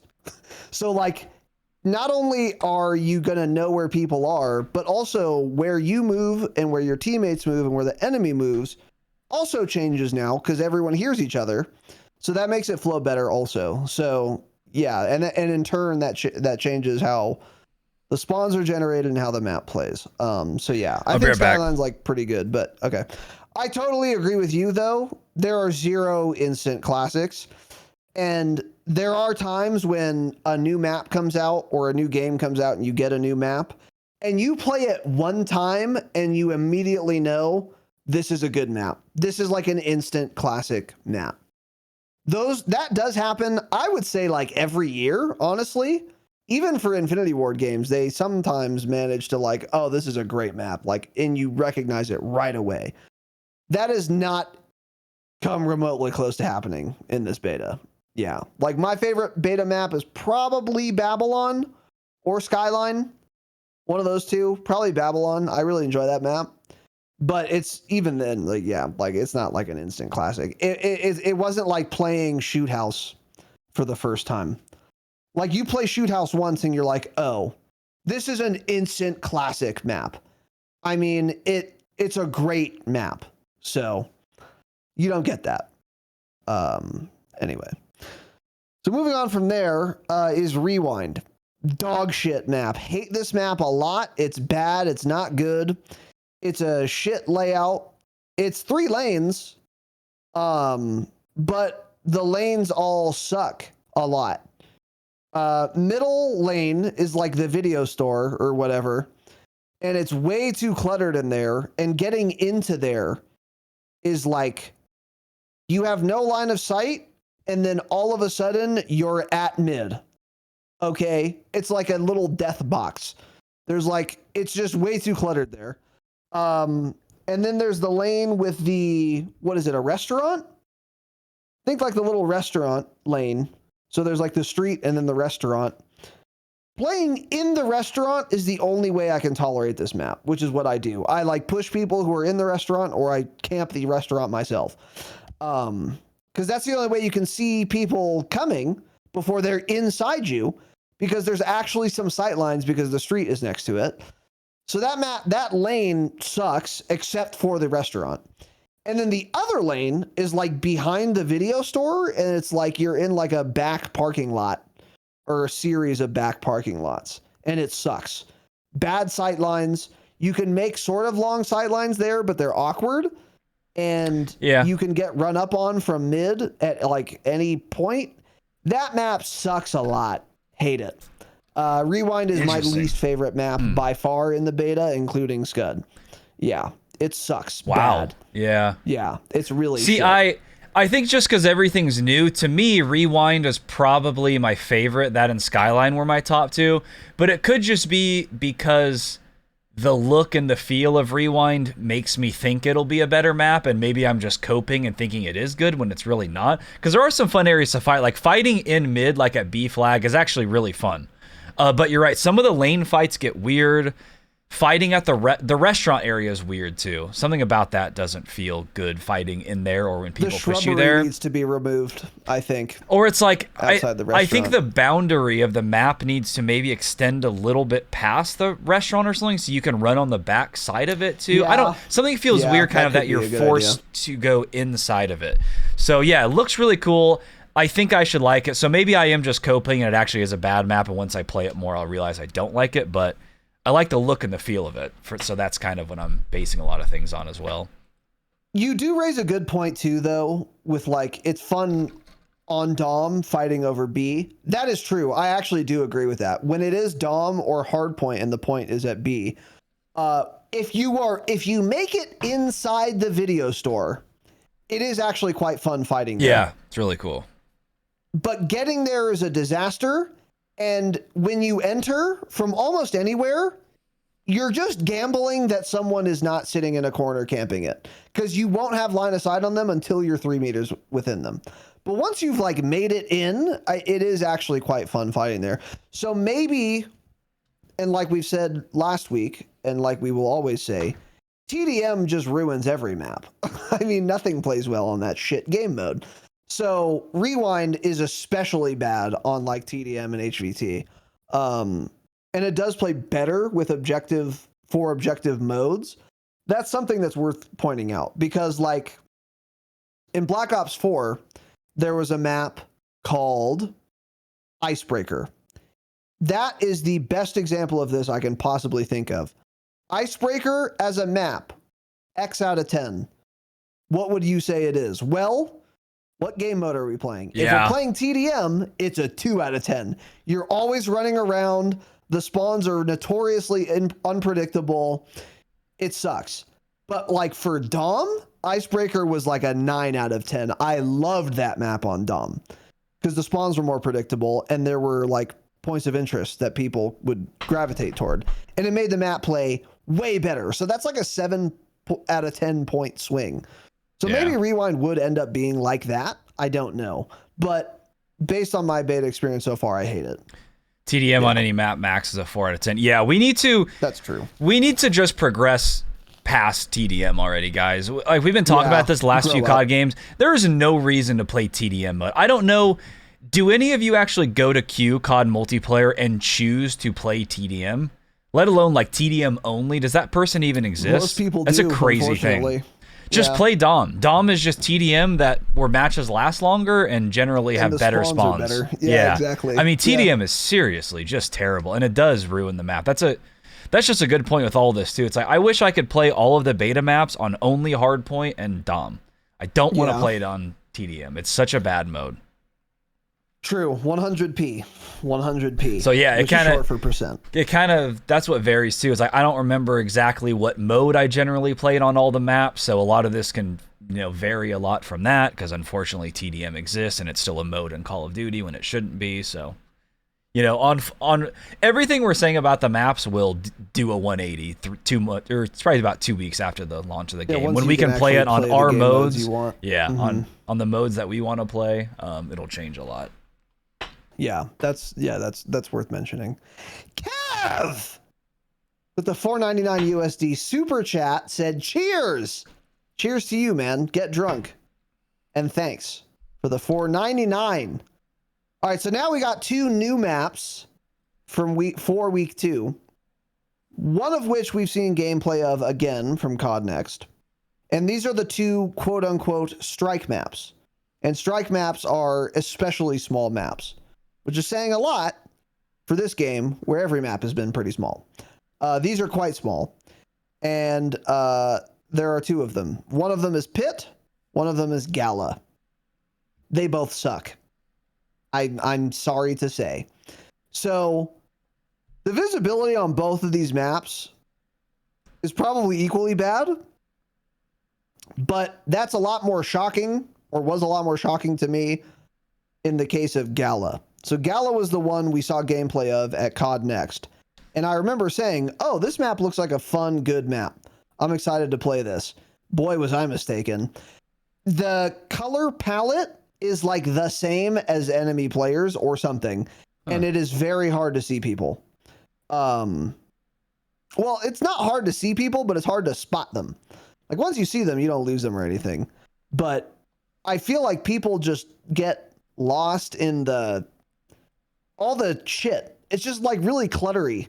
So, like, not only are you going to know where people are, but also where you move and where your teammates move and where the enemy moves also changes now because everyone hears each other. So that makes it flow better also. So yeah, and in turn that changes how the spawns are generated and how the map plays. So yeah, I think Skyline's like pretty good, but okay. I totally agree with you though. There are 0 instant classics, and there are times when a new map comes out or a new game comes out and you get a new map and you play it one time and you immediately know this is a good map. This is like an instant classic map. That does happen, I would say, like every year, honestly. Even for Infinity Ward games, they sometimes manage to like, oh, this is a great map, like, and you recognize it right away. That has not come remotely close to happening in this beta. Yeah, like my favorite beta map is probably Babylon or Skyline. One of those two, probably Babylon. I really enjoy that map. But it's even then, like, yeah, like it's not like an instant classic. It wasn't like playing Shoot House for the first time. Like you play Shoot House once and you're like, oh, this is an instant classic map. I mean, it's a great map. So you don't get that. Anyway. So moving on from there is Rewind. Dog shit map. Hate this map a lot. It's bad. It's not good. It's a shit layout. It's 3 lanes, but the lanes all suck a lot. Middle lane is like the video store or whatever, and it's way too cluttered in there, and getting into there is like you have no line of sight, and then all of a sudden you're at mid. Okay? It's like a little death box. There's like, it's just way too cluttered there. And then there's the lane with the, what is it, a restaurant? Think like the little restaurant lane. So there's like the street and then the restaurant. Playing in the restaurant is the only way I can tolerate this map, which is what I do. I like push people who are in the restaurant, or I camp the restaurant myself. Because that's the only way you can see people coming before they're inside you, because there's actually some sight lines because the street is next to it. So that lane sucks except for the restaurant. And then the other lane is like behind the video store, and it's like you're in like a back parking lot or a series of back parking lots, and it sucks. Bad sight lines. You can make sort of long sight lines there, but they're awkward, and you can get run up on from mid at like any point. That map sucks a lot. Hate it. Rewind is my least favorite map by far in the beta, including Scud. Yeah, it sucks. Wow. Bad. Yeah, it's really shit. I think just because everything's new, to me, Rewind is probably my favorite. That and Skyline were my top two. But it could just be because the look and the feel of Rewind makes me think it'll be a better map, and maybe I'm just coping and thinking it is good when it's really not. Because there are some fun areas to fight. Like fighting in mid, like at B flag, is actually really fun. But you're right, some of the lane fights get weird. Fighting at the restaurant area is weird too. Something about that doesn't feel good, fighting in there or when people push you there. The needs to be removed, I think. Or it's like, outside the restaurant. I think the boundary of the map needs to maybe extend a little bit past the restaurant or something, so you can run on the back side of it too. Yeah. Something feels weird kind of that you're forced to go inside of it. So yeah, it looks really cool. I think I should like it. So maybe I am just coping and it actually is a bad map, and once I play it more, I'll realize I don't like it, but I like the look and the feel of it. So that's kind of what I'm basing a lot of things on as well. You do raise a good point too, though, with like, it's fun on Dom fighting over B. That is true. I actually do agree with that. When it is Dom or hardpoint and the point is at B, if you make it inside the video store, it is actually quite fun fighting there. Yeah, it's really cool. But getting there is a disaster. And when you enter from almost anywhere, you're just gambling that someone is not sitting in a corner camping it, because you won't have line of sight on them until you're 3 meters within them. But once you've like made it in, it is actually quite fun fighting there. So maybe, and like we've said last week, and like we will always say, TDM just ruins every map. I mean, nothing plays well on that shit game mode. So Rewind is especially bad on like TDM and HVT. And it does play better with objective modes. That's something that's worth pointing out, because like in Black Ops 4, there was a map called Icebreaker. That is the best example of this I can possibly think of. Icebreaker as a map, X out of 10. What would you say it is? Well, what game mode are we playing? Yeah. If we're playing TDM, it's a 2 out of 10. You're always running around. The spawns are notoriously unpredictable. It sucks. But like for Dom, Icebreaker was like a 9 out of 10. I loved that map on Dom because the spawns were more predictable and there were like points of interest that people would gravitate toward. And it made the map play way better. So that's like a 7 out of 10 point swing. So maybe Rewind would end up being like that. I don't know. But based on my beta experience so far, I hate it. TDM on any map max is a 4 out of 10. Yeah, we need to... That's true. We need to just progress past TDM already, guys. Like we've been talking about this last few COD games. There is no reason to play TDM mode. I don't know... Do any of you actually go to Q COD multiplayer and choose to play TDM? Let alone like TDM only? Does that person even exist? Most people do. That's a crazy thing. Just play Dom. Dom is just TDM where matches last longer and generally have better spawns. Better. Yeah, exactly. I mean, TDM is seriously just terrible, and it does ruin the map. That's just a good point with all this too. It's like I wish I could play all of the beta maps on only hardpoint and Dom. I don't want to play it on TDM. It's such a bad mode. True, 100p, 100p. So yeah, it kind of short for percent. It kind of that's what varies too. It's like I don't remember exactly what mode I generally played on all the maps, so a lot of this can vary a lot from that because unfortunately TDM exists and it's still a mode in Call of Duty when it shouldn't be. So on everything we're saying about the maps, we'll do a 180 or it's probably about 2 weeks after the launch of the game when we can play it on our modes. On the modes that we want to play, it'll change a lot. Yeah, that's worth mentioning. Kev with the $4.99 USD super chat said, "Cheers, cheers to you, man. Get drunk, and thanks for the $4.99." All right, so now we got 2 new maps from week 2. one of which we've seen gameplay of again from COD Next. And these are the two quote unquote strike maps. And strike maps are especially small maps, which is saying a lot for this game where every map has been pretty small. These are quite small. And there are two of them. One of them is Pit. One of them is Gala. They both suck. I'm sorry to say. So the visibility on both of these maps is probably equally bad, but that's a lot more shocking, or was a lot more shocking to me in the case of Gala. So Gala was the one we saw gameplay of at COD Next. And I remember saying, oh, this map looks like a fun, good map. I'm excited to play this. Boy, was I mistaken. The color palette is like the same as enemy players or something. And it is very hard to see people. Well, it's not hard to see people, but it's hard to spot them. Like once you see them, you don't lose them or anything. But I feel like people just get lost in all the shit. It's just like really cluttery,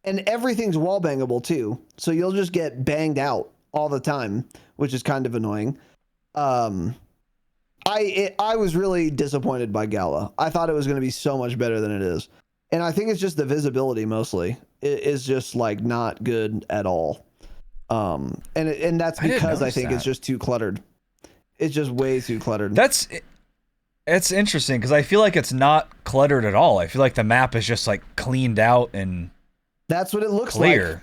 and everything's wall bangable too. So you'll just get banged out all the time, which is kind of annoying. I was really disappointed by Gala. I thought it was going to be so much better than it is. And I think it's just the visibility mostly. It is just like not good at all. And that's because I think it's just too cluttered. It's just way too cluttered. It's interesting because I feel like it's not cluttered at all. I feel like the map is just like cleaned out and that's what it looks clear. Like.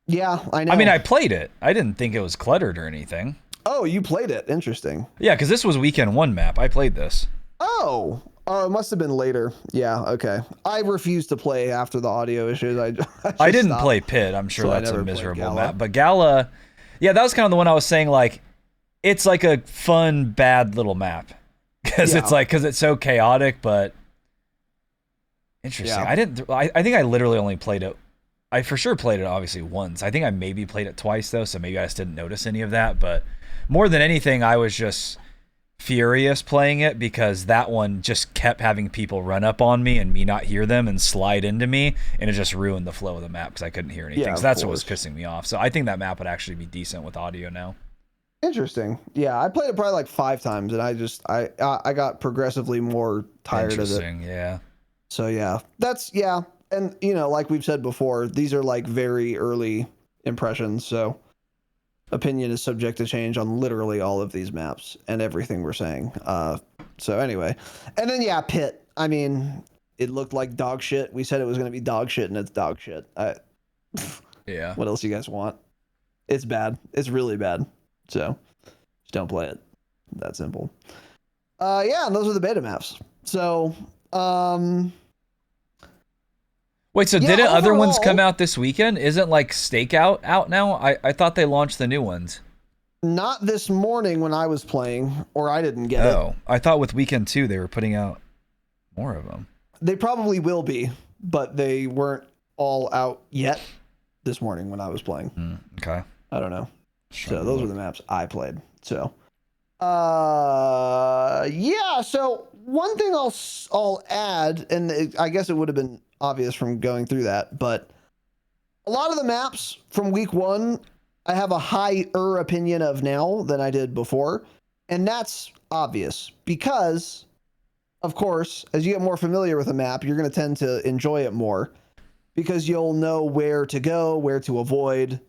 Yeah, I know. I mean, I played it. I didn't think it was cluttered or anything. Oh, you played it. Interesting. Yeah, because this was weekend 1 map. I played this. Oh, it must have been later. Yeah, okay. I refused to play after the audio issues. I didn't play Pit. I'm sure that's a miserable map. But Gala, yeah, that was kind of the one I was saying, like, it's like a fun, bad little map. Because it's so chaotic, but interesting. Yeah. I think I literally only played it. I for sure played it obviously once. I think I maybe played it twice though, so maybe I just didn't notice any of that. But more than anything, I was just furious playing it because that one just kept having people run up on me and me not hear them and slide into me, and it just ruined the flow of the map because I couldn't hear anything. Yeah, so that's what was pissing me off. So I think that map would actually be decent with audio now. Interesting. Yeah, I played it probably like 5 times, and I got progressively more tired of it. Yeah. So yeah, and you know, like we've said before, these are like very early impressions, so opinion is subject to change on literally all of these maps and everything we're saying. So anyway, and then yeah, Pit. I mean, it looked like dog shit. We said it was going to be dog shit, and it's dog shit. Yeah. What else you guys want? It's bad. It's really bad. So just don't play it. That simple. Yeah, and those are the beta maps. So, wait, so didn't other ones come out this weekend? Isn't like Stakeout out now? I thought they launched the new ones. Not this morning when I was playing, or I didn't get it. Oh, I thought with Weekend 2 they were putting out more of them. They probably will be, but they weren't all out yet this morning when I was playing. Okay. I don't know. So those are the maps I played. So, yeah. So one thing I'll add, and I guess it would have been obvious from going through that, but a lot of the maps from week 1, I have a higher opinion of now than I did before, and that's obvious because, of course, as you get more familiar with a map, you're going to tend to enjoy it more because you'll know where to go, where to avoid.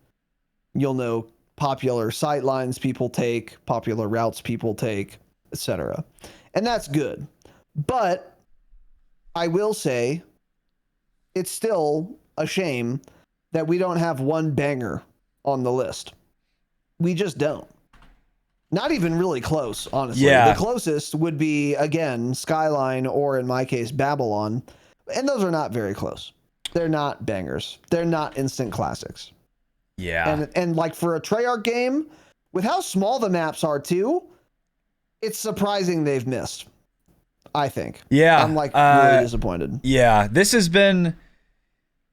You'll know popular sight lines people take, popular routes people take, etc. And that's good. But I will say it's still a shame that we don't have one banger on the list. We just don't. Not even really close, honestly. Yeah. The closest would be, again, Skyline or, in my case, Babylon. And those are not very close. They're not bangers. They're not instant classics. Yeah. And like for a Treyarch game, with how small the maps are too, it's surprising they've missed, I think. Yeah. I'm like really disappointed. Yeah. This has been,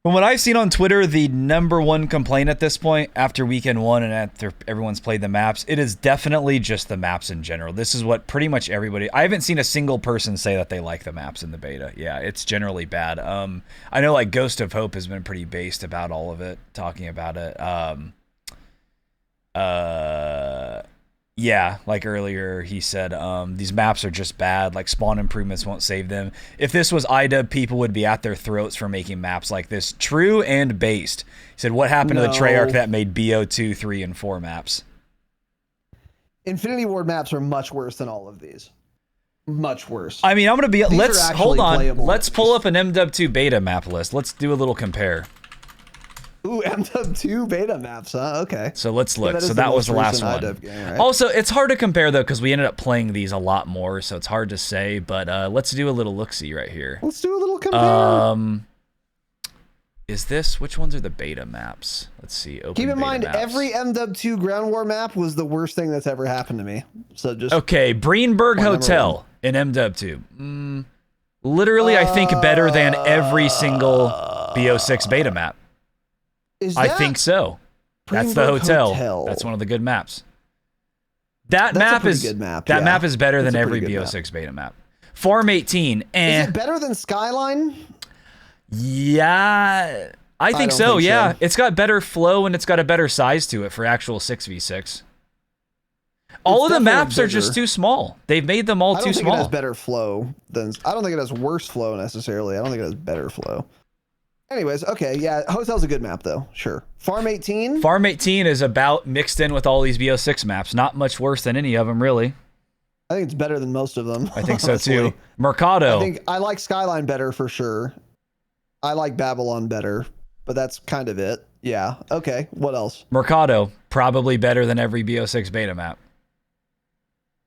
From what I've seen on Twitter, the #1 complaint at this point, after weekend 1 and after everyone's played the maps, it is definitely just the maps in general. This is what pretty much everybody... I haven't seen a single person say that they like the maps in the beta. Yeah, it's generally bad. I know like Ghost of Hope has been pretty based about all of it, talking about it. Yeah, like earlier he said, these maps are just bad, like spawn improvements won't save them. If this was IDub, people would be at their throats for making maps like this. True and based. He said, what happened to the Treyarch that made BO2, 3, and 4 maps? Infinity Ward maps are much worse than all of these. Much worse. I mean, I'm going to be, hold on. Playable. Let's pull up an MW2 beta map list. Let's do a little compare. Ooh, MW2 beta maps, huh? Okay. So let's look. Yeah, so that was the last one. Game, right? Also, it's hard to compare, though, because we ended up playing these a lot more, so it's hard to say. But let's do a little look-see right here. Let's do a little compare. Is this... Which ones are the beta maps? Let's see. Open Keep in mind, maps. every MW2 Ground War map was the worst thing that's ever happened to me. So just... Okay, Breenberg Hotel in MW2. Literally, I think better than every single BO6 beta map. I think so. That's the hotel. That's one of the good maps. That map is good map. That map is better than every BO6 beta map. Farm 18. Is it better than Skyline? Yeah, I think so. Yeah, it's got better flow and it's got a better size to it for actual 6v6. All of the maps are just too small. They've made them all too small. I don't think it has better flow than. I don't think it has worse flow necessarily. I don't think it has better flow. Anyways, okay, yeah, Hotel's a good map, though. Sure. Farm 18? Farm 18 is about mixed in with all these BO6 maps. Not much worse than any of them, really. I think it's better than most of them. I think so, too. Mercado. I like Skyline better, for sure. I like Babylon better, but that's kind of it. Yeah, okay, what else? Mercado, probably better than every BO6 beta map.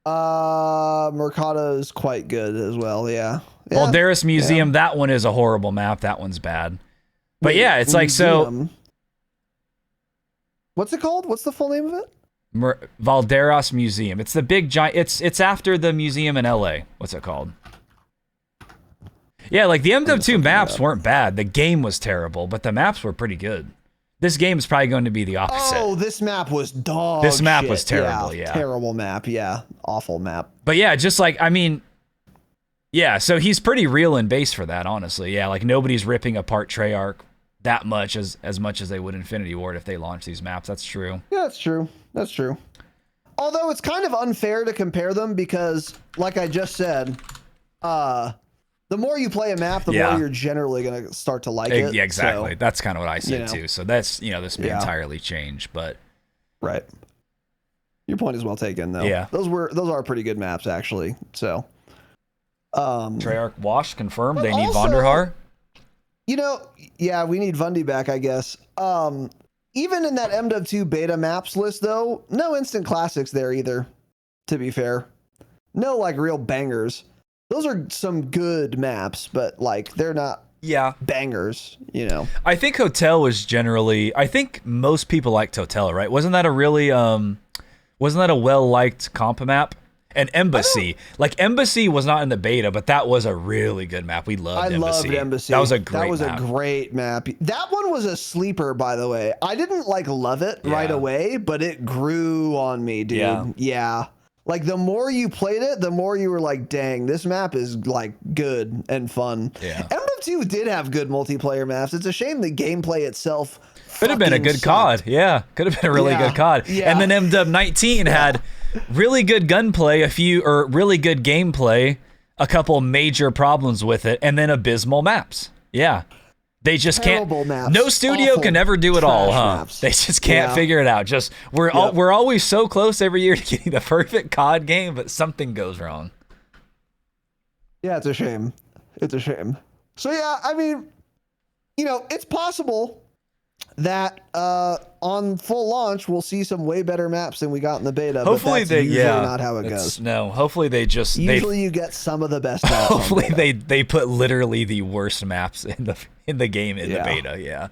Mercado's quite good as well, yeah. Balderas Museum, that one is a horrible map. That one's bad. But yeah, it's like, so... What's it called? What's the full name of it? Valderas Museum. It's the big giant... It's after the museum in LA. What's it called? Yeah, like the MW2 maps weren't bad. The game was terrible, but the maps were pretty good. This game is probably going to be the opposite. Oh, this map was dog This map shit. was terrible, yeah. Terrible map, yeah. Awful map. But yeah, just like, I mean... Yeah, so he's pretty real and base for that, honestly. Yeah, like nobody's ripping apart Treyarch that much as much as they would Infinity Ward if they launched these maps. That's true. Yeah, that's true. That's true. Although it's kind of unfair to compare them because, like I just said, the more you play a map, the more you're generally going to start to like it. Yeah, exactly. So, that's kind of what I said, too. So that's, this may entirely change, but... Right. Your point is well taken, though. Yeah. Those are pretty good maps, actually. So... Treyarch Wash confirmed they need Vonderhaar. Yeah, we need Vundy back, I guess. Even in that MW2 beta maps list, though, no instant classics there either, to be fair. No, like, real bangers. Those are some good maps, but, like, they're not bangers, I think Hotel was generally... I think most people liked Hotel, right? Wasn't that a really... wasn't that a well-liked comp map? And Embassy. Like, Embassy was not in the beta, but that was a really good map. We loved Embassy. I loved Embassy. That was a great map. That was a great map. That one was a sleeper, by the way. I didn't, like, love it right away, but it grew on me, dude. Yeah. Like, the more you played it, the more you were like, dang, this map is, like, good and fun. Yeah. MW2 did have good multiplayer maps. It's a shame the gameplay itself could have been a good COD. Yeah. Could have been a really good COD. Yeah. And then MW19 had... really good gunplay, really good gameplay, a couple major problems with it, and then abysmal maps. Yeah. They just Terrible maps. No studio can ever do it all, huh? Maps. They just can't figure it out. Just we're always so close every year to getting the perfect COD game, but something goes wrong. Yeah, it's a shame. It's a shame. So yeah, I mean, it's possible that on full launch we'll see some way better maps than we got in the beta. Hopefully but that's usually not how it goes. No, hopefully they just you get some of the best maps. Hopefully they put literally the worst maps in the game in the beta. Yeah.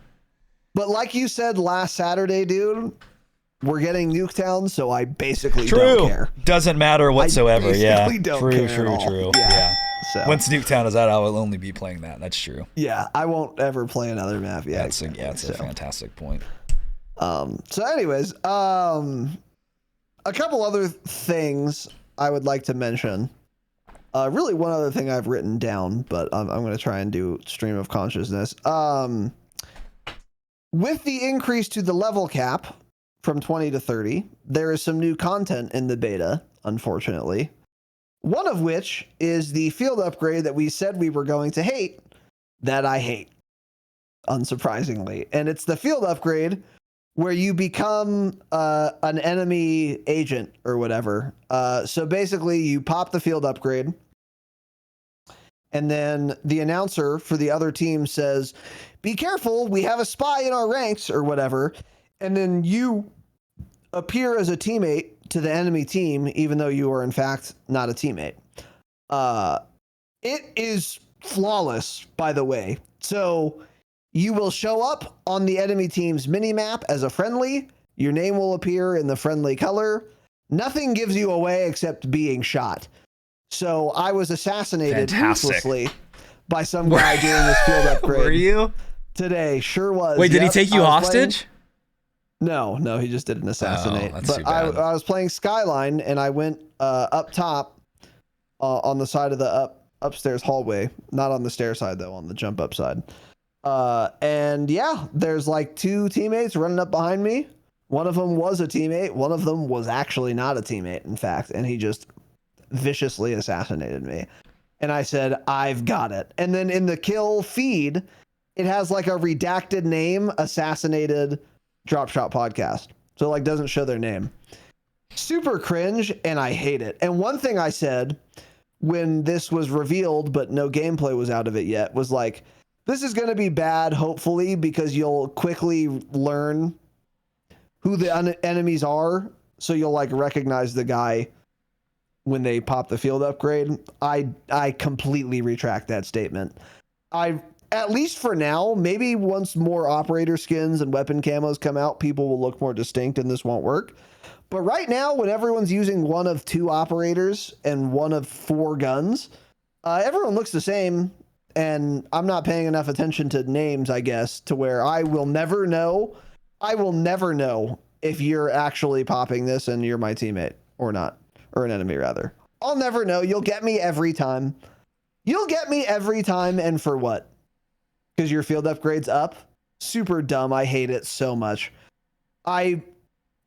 But like you said last Saturday, dude, we're getting Nuketown, so I basically don't care. Doesn't matter whatsoever. I basically don't care at all. True. Yeah. So once Nuketown is out, I will only be playing that. That's true. yeah, I won't ever play another map. Yeah, That's a fantastic point. So anyways, a couple other things I would like to mention. Really one other thing I've written down, but I'm going to try and do stream of consciousness. With the increase to the level cap from 20 to 30, there is some new content in the beta, unfortunately. One of which is the field upgrade that we said we were going to hate, that I hate, unsurprisingly. And it's the field upgrade where you become an enemy agent or whatever. So basically you pop the field upgrade, and then the announcer for the other team says, be careful, we have a spy in our ranks or whatever. And then you appear as a teammate to the enemy team, even though you are in fact not a teammate. It is flawless, by the way. So you will show up on the enemy team's mini-map as a friendly. Your name will appear in the friendly color. Nothing gives you away except being shot. So I was assassinated ruthlessly by some guy doing this field upgrade. Were you? Today, sure was. Wait, did he take you hostage? No, he just didn't assassinate. That's but too bad. I was playing Skyline, and I went up top on the side of the upstairs hallway. Not on the stair side, though, on the jump up side. And yeah, there's like two teammates running up behind me. One of them was a teammate. One of them was actually not a teammate, in fact. And he just viciously assassinated me. And I said, I've got it. And then in the kill feed, it has like a redacted name, assassinated Dropshot podcast. So like doesn't show their name. Super cringe, and I hate it. And one thing I said when this was revealed, but no gameplay was out of it yet, was like, this is going to be bad, hopefully, because you'll quickly learn who the enemies are. So you'll like recognize the guy when they pop the field upgrade. I completely retract that statement. At least for now, maybe once more operator skins and weapon camos come out, people will look more distinct and this won't work. But right now, when everyone's using one of two operators and one of four guns, everyone looks the same. And I'm not paying enough attention to names, I guess, to where I will never know. I will never know if you're actually popping this and you're my teammate or not, or an enemy rather. I'll never know. You'll get me every time. You'll get me every time. And for what? Because your field upgrade's up? Super dumb. I hate it so much. I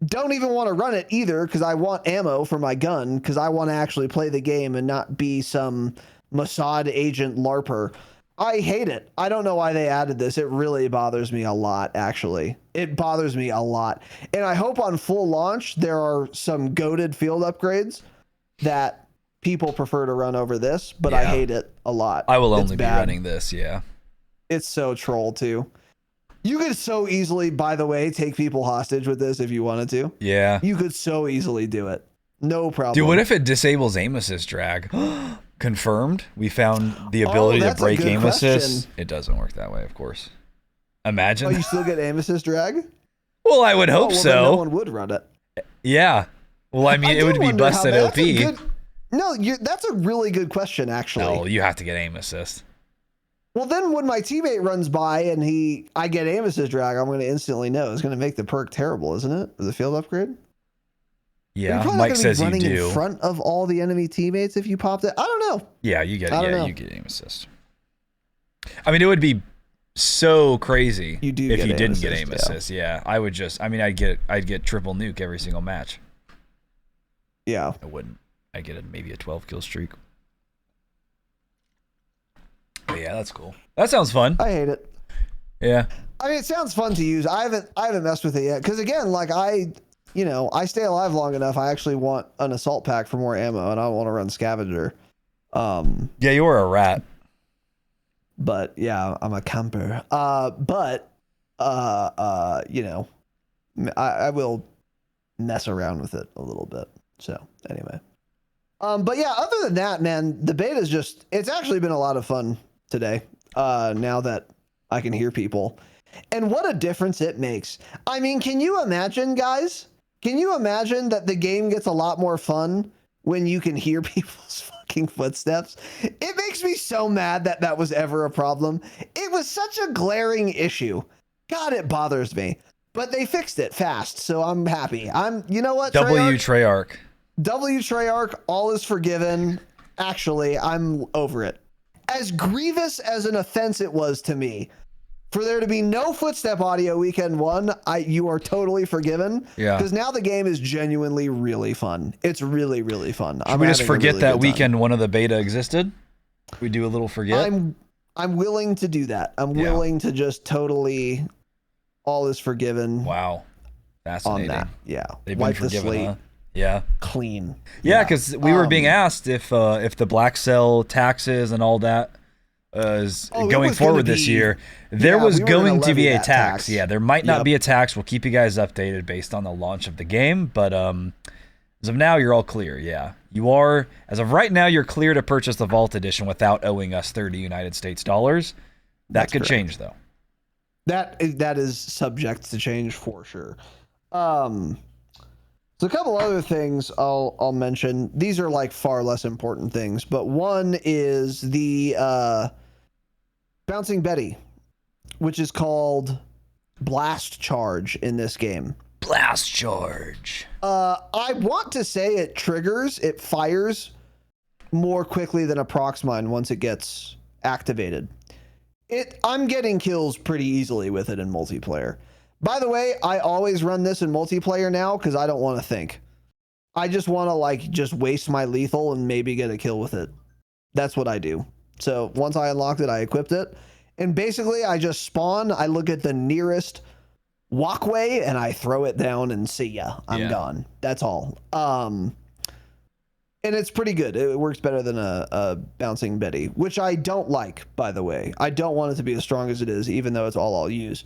don't even want to run it either because I want ammo for my gun because I want to actually play the game and not be some Mossad agent LARPer. I hate it. I don't know why they added this. It really bothers me a lot, actually. It bothers me a lot. And I hope on full launch there are some goated field upgrades that people prefer to run over this, but I hate it a lot. I will only be running this, yeah. It's so troll, too. You could so easily, by the way, take people hostage with this if you wanted to. Yeah. You could so easily do it. No problem. Dude, what if it disables aim assist drag? Confirmed. We found the ability to break aim assist. It doesn't work that way, of course. Imagine. Oh, you still get aim assist drag? Well, I would hope so. No one would run it. Yeah. Well, I mean, it would be busted OP. That's a really good question, actually. No, you have to get aim assist. Well, then when my teammate runs by and I get aim assist drag, I'm going to instantly know. It's going to make the perk terrible, isn't it? The field upgrade? Yeah, Mike says you do. Running in front of all the enemy teammates if you popped it. I don't know. Yeah, you get aim assist. I mean, it would be so crazy if you didn't get aim assist. Yeah, I would just. I mean, I'd get triple nuke every single match. Yeah, I wouldn't. I'd get maybe a 12 kill streak. But yeah, that's cool. That sounds fun. I hate it. Yeah. I mean, it sounds fun to use. I haven't messed with it yet because again, like I stay alive long enough. I actually want an assault pack for more ammo, and I don't want to run scavenger. Yeah, you were a rat. But yeah, I'm a camper. I will mess around with it a little bit. So anyway. But yeah, other than that, man, the beta is it's actually been a lot of fun today. Now that I can hear people. And what a difference it makes. I mean, can you imagine, guys? Can you imagine that the game gets a lot more fun when you can hear people's fucking unlocking footsteps. It makes me so mad that that was ever a problem. It was such a glaring issue. God, it bothers me. But they fixed it fast, so I'm happy. You know what, Treyarch. Treyarch, all is forgiven. Actually, I'm over it. As grievous as an offense it was to me, for there to be no footstep audio weekend one, you are totally forgiven. Yeah. Because now the game is genuinely really fun. It's really, really fun. Should we just forget that weekend one of the beta existed? We do a little forget? I'm willing to do that. I'm willing to just totally all is forgiven. Wow. Fascinating. On that. Yeah. They've been forgiven, huh? Yeah. Clean. Yeah, because we were being asked if the black cell taxes and all that is going forward this year. There was going to be a tax. Yeah, there might not be a tax. We'll keep you guys updated based on the launch of the game. But as of now, you're all clear. Yeah, you are. As of right now, you're clear to purchase the Vault Edition without owing us 30 United States dollars. That could change, though. That is subject to change for sure. So a couple other things I'll mention. These are like far less important things, but one is the Bouncing Betty, which is called Blast Charge in this game. Blast Charge. I want to say it fires more quickly than a Proxmine once it gets activated. I'm getting kills pretty easily with it in multiplayer. By the way, I always run this in multiplayer now because I don't want to think. I just want to just waste my lethal and maybe get a kill with it. That's what I do. So once I unlocked it, I equipped it. And basically I just spawn, I look at the nearest walkway and I throw it down and see ya. I'm gone. That's all. And it's pretty good. It works better than a Bouncing Betty, which I don't like, by the way. I don't want it to be as strong as it is, even though it's all I'll use.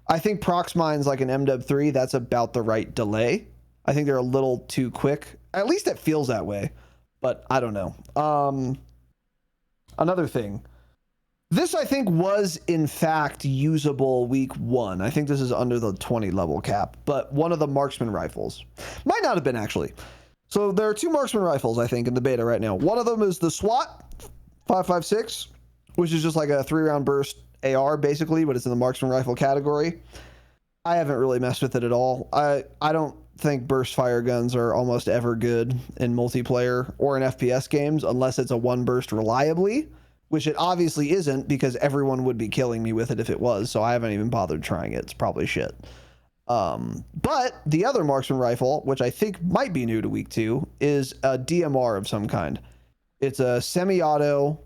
I think Proxmine's like an MW3. That's about the right delay. I think they're a little too quick. At least it feels that way, but I don't know. Another thing. This, I think, was, in fact, usable week 1. I think this is under the 20 level cap, but one of the marksman rifles. Might not have been, actually. So there are 2 marksman rifles, I think, in the beta right now. One of them is the SWAT 5.56, which is just like a 3-round burst AR, basically, but it's in the marksman rifle category. I haven't really messed with it at all. I don't think burst fire guns are almost ever good in multiplayer or in FPS games unless it's a 1 burst reliably, which it obviously isn't because everyone would be killing me with it if it was, so I haven't even bothered trying it. It's probably shit. But the other marksman rifle, which I think might be new to week 2, is a DMR of some kind. It's a semi-auto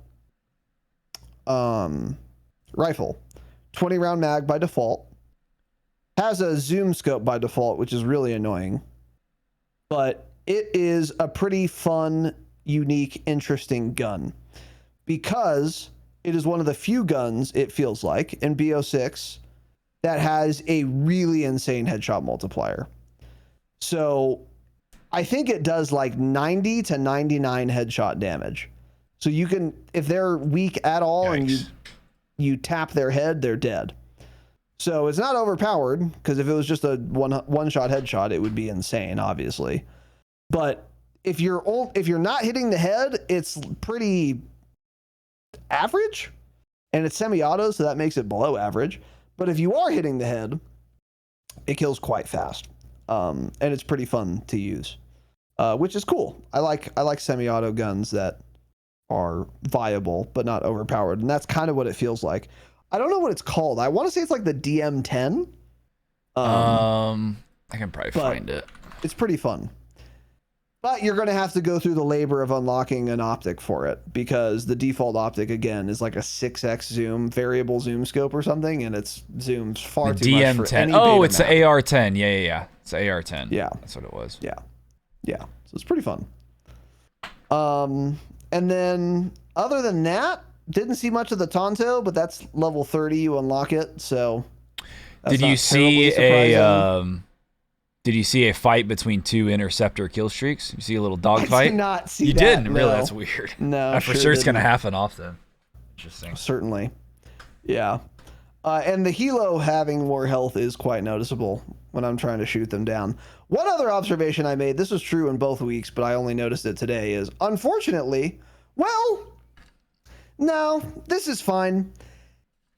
rifle, 20 round mag by default, has a zoom scope by default, which is really annoying, but it is a pretty fun, unique, interesting gun because it is one of the few guns, it feels like, in BO6 that has a really insane headshot multiplier. So I think it does like 90 to 99 headshot damage. So you can, if they're weak at all and you tap their head, they're dead. So it's not overpowered because if it was just a one shot headshot, it would be insane, obviously. But if you're not hitting the head, it's pretty average, and it's semi-auto, so that makes it below average. But if you are hitting the head, it kills quite fast, and it's pretty fun to use, which is cool. I like semi-auto guns that are viable but not overpowered, and that's kind of what it feels like. I don't know what it's called. I want to say it's like the DM10. I can probably find it. It's pretty fun. But you're going to have to go through the labor of unlocking an optic for it because the default optic, again, is like a 6x zoom, variable zoom scope or something, and it's zooms far too much for any Oh, it's map. the AR-10. Yeah. It's the AR-10. Yeah. That's what it was. Yeah. So it's pretty fun. And then other than that, didn't see much of the Tonto, but that's level 30. You unlock it, so that's Did you see a fight between 2 interceptor kill streaks? You see a little dog fight? I did not see you that. didn't? No. Really? That's weird. No, for sure it's going to happen often. Interesting. Certainly. Yeah. And the Hilo having more health is quite noticeable. when I'm trying to shoot them down. One other observation I made, this was true in both weeks, but I only noticed it today, is unfortunately, well, no, this is fine.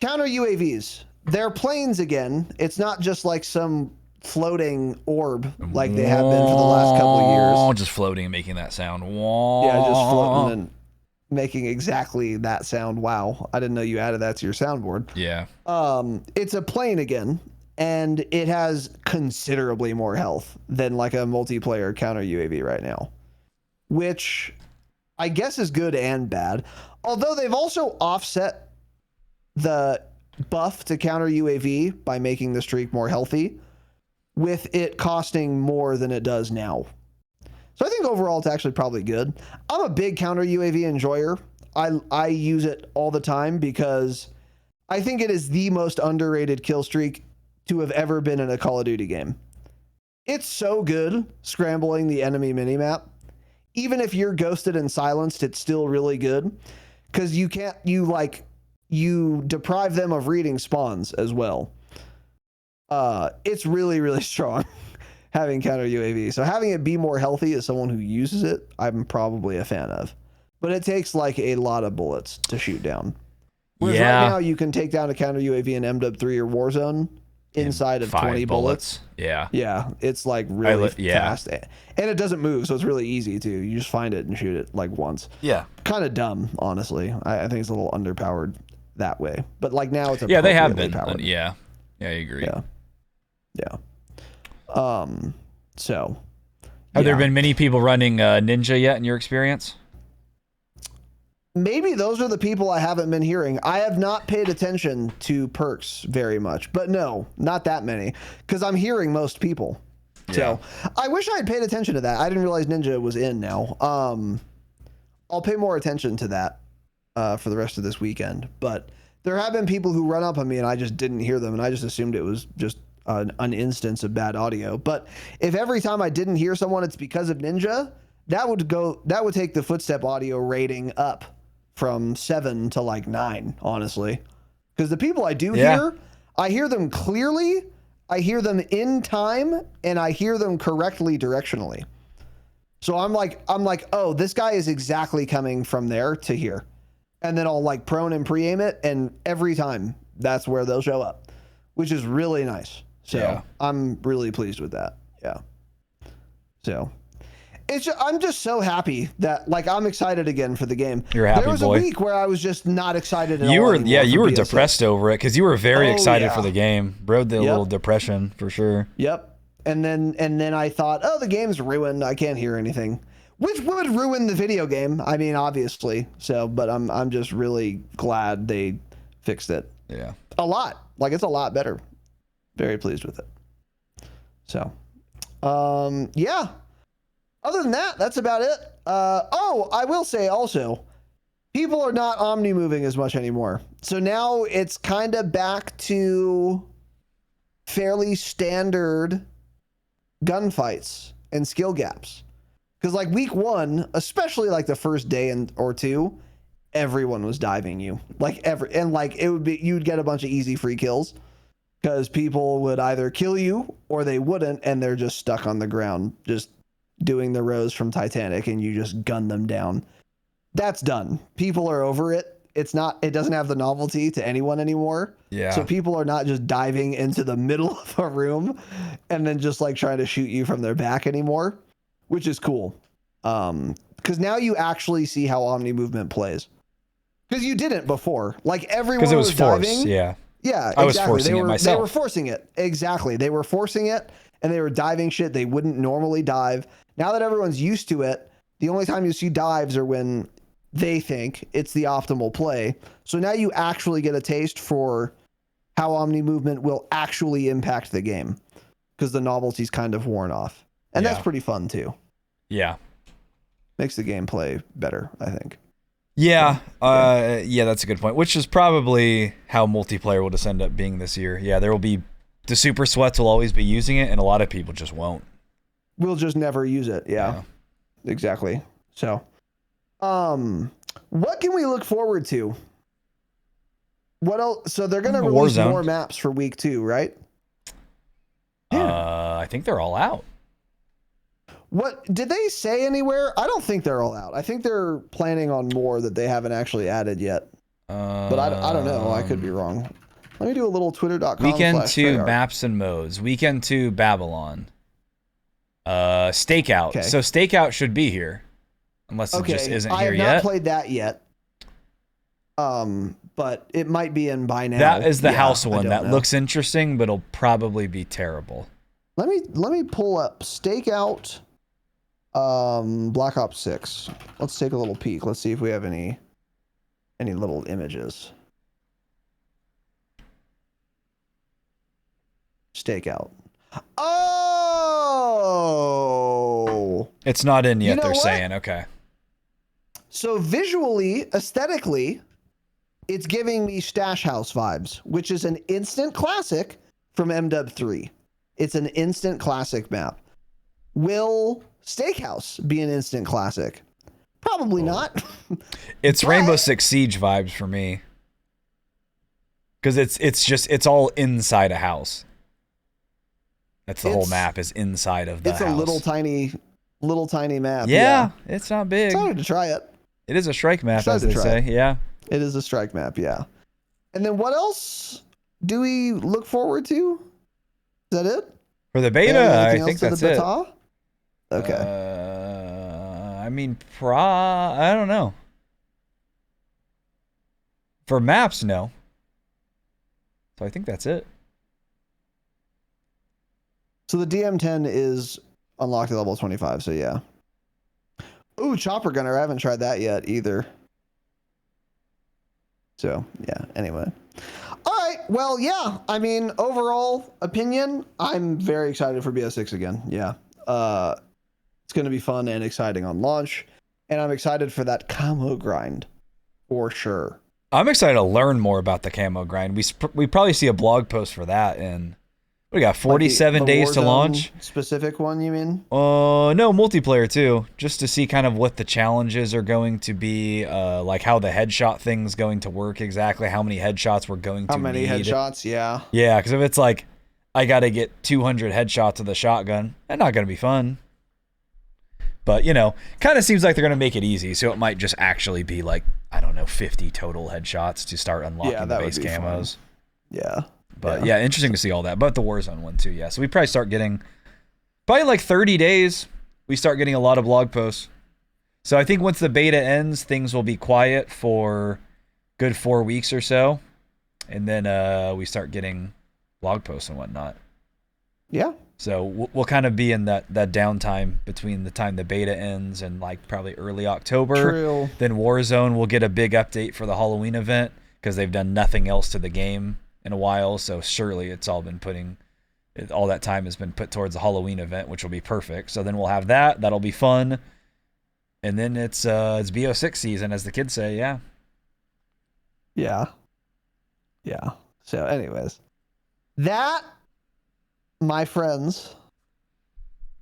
Counter UAVs. They're planes again. It's not just like some floating orb like they have been for the last couple of years. Just floating and making that sound. Yeah, just floating and making exactly that sound. Wow. I didn't know you added that to your soundboard. Yeah. It's a plane again, and it has considerably more health than like a multiplayer counter UAV right now, which I guess is good and bad. Although they've also offset the buff to counter UAV by making the streak more healthy, with it costing more than it does now. So I think overall it's actually probably good. I'm a big counter UAV enjoyer. I use it all the time because I think it is the most underrated kill streak to have ever been in a Call of Duty game. It's so good scrambling the enemy minimap. Even if you're ghosted and silenced, it's still really good because you deprive them of reading spawns as well. It's really, really strong having counter UAV. So having it be more healthy as someone who uses it, I'm probably a fan of. But it takes like a lot of bullets to shoot down. Whereas right now you can take down a counter UAV in MW3 or Warzone inside of 20 bullets. Yeah. Yeah, it's like really fast. And it doesn't move, so it's really easy too. You just find it and shoot it like once. Yeah. Kind of dumb, honestly. I think it's a little underpowered that way. But like now it's they have been. Powered. Yeah, I agree. Yeah. So have there been many people running Ninja yet in your experience? Maybe those are the people I haven't been hearing. I have not paid attention to perks very much, but no, not that many, because I'm hearing most people. Yeah. So I wish I had paid attention to that. I didn't realize Ninja was in now. I'll pay more attention to that for the rest of this weekend. But there have been people who run up on me and I just didn't hear them, and I just assumed it was just an instance of bad audio. But if every time I didn't hear someone it's because of Ninja, that would take the footstep audio rating up from 7 to like 9, honestly, because the people I do hear, I hear them clearly, I hear them in time, and I hear them correctly directionally. So I'm like, oh, this guy is exactly coming from there to here, and then I'll like prone and pre-aim it, and every time that's where they'll show up, which is really nice. So I'm really pleased with that. Yeah. So I'm just so happy that like I'm excited again for the game. You're happy, boy. There was a week where I was just not excited at all. You were depressed over it because you were very excited for the game. Rode the little depression for sure. Yep. And then I thought, oh, the game's ruined. I can't hear anything, which would ruin the video game. I mean, obviously. So, but I'm just really glad they fixed it. Yeah. A lot. Like it's a lot better. Very pleased with it. So, yeah. Other than that, that's about it. I will say also, people are not omni-moving as much anymore. So now it's kind of back to fairly standard gunfights and skill gaps. Because like week 1, especially like the first day or two, everyone was diving you. You'd get a bunch of easy free kills because people would either kill you or they wouldn't, and they're just stuck on the ground, just doing the Rose from Titanic, and you just gun them down. That's done. People are over it. It doesn't have the novelty to anyone anymore. Yeah. So people are not just diving into the middle of a room and then just like trying to shoot you from their back anymore, which is cool. Because now you actually see how Omni movement plays. Because you didn't before. Like everyone was diving. Force, yeah. Yeah, exactly. I was forcing it myself. They were forcing it. Exactly. They were forcing it, and they were diving shit they wouldn't normally dive. Now that everyone's used to it, the only time you see dives are when they think it's the optimal play. So now you actually get a taste for how Omni movement will actually impact the game, because the novelty's kind of worn off. And that's pretty fun too. Yeah. Makes the gameplay better, I think. Yeah, that's a good point. Which is probably how multiplayer will just end up being this year. Yeah, there will be the super sweats will always be using it, and a lot of people just won't. We'll just never use it. Yeah. Exactly. So, what can we look forward to? What else? So they're gonna release Warzone. more maps for week 2, right? Yeah. I think they're all out. What did they say anywhere? I don't think they're all out. I think they're planning on more that they haven't actually added yet. But I don't know. I could be wrong. Let me do a little twitter.com. Weekend 2 maps and modes. Weekend 2 Babylon. Stakeout. Okay. So Stakeout should be here. Unless it just isn't here yet. I have not played that yet. But it might be in by now. That is the house one. That looks interesting, but it'll probably be terrible. Let me pull up Stakeout Black Ops 6. Let's take a little peek. Let's see if we have any little images. Stakeout. Oh! It's not in yet, they're saying. Okay. So visually, aesthetically, it's giving me Stash House vibes, which is an instant classic from MW 3. It's an instant classic map. Will Steakhouse be an instant classic? Probably not. It's Rainbow Six Siege vibes for me. Because it's all inside a house. That's the whole map is inside of the house. It's a little tiny map. Yeah, it's not big. Excited to try it. It is a strike map, as they say. Yeah. It is a strike map, yeah. And then what else do we look forward to? Is that it? For the beta, I think that's it. Okay. I mean, I don't know. For maps, no. So I think that's it. So the DM10 is unlocked at level 25, so yeah. Ooh, Chopper Gunner. I haven't tried that yet either. So, yeah, anyway. All right, well, yeah. I mean, overall opinion, I'm very excited for BO6 again. Yeah. It's going to be fun and exciting on launch. And I'm excited for that camo grind, for sure. I'm excited to learn more about the camo grind. We probably see a blog post for that in... We got 47 the days to launch. Specific one, you mean? No, multiplayer too. Just to see kind of what the challenges are going to be, like how the headshot thing's going to work exactly, how many headshots we're going to need. How many headshots, yeah. Yeah, because if it's like, I got to get 200 headshots with a shotgun, that's not going to be fun. But, you know, kind of seems like they're going to make it easy, so it might just actually be like, I don't know, 50 total headshots to start unlocking the base camos. Fun. Yeah. But yeah, interesting to see all that. But the Warzone one too, yeah. So we probably start getting, probably like 30 days, we start getting a lot of blog posts. So I think once the beta ends, things will be quiet for good 4 weeks or so. And then we start getting blog posts and whatnot. Yeah. So we'll kind of be in that downtime between the time the beta ends and like probably early October. True. Then Warzone will get a big update for the Halloween event because they've done nothing else to the game in a while, so surely it's all been all that time has been put towards the Halloween event, which will be perfect. So then we'll have that'll be fun, and then it's BO6 season, as the kids say. Yeah. So anyways, that, my friends,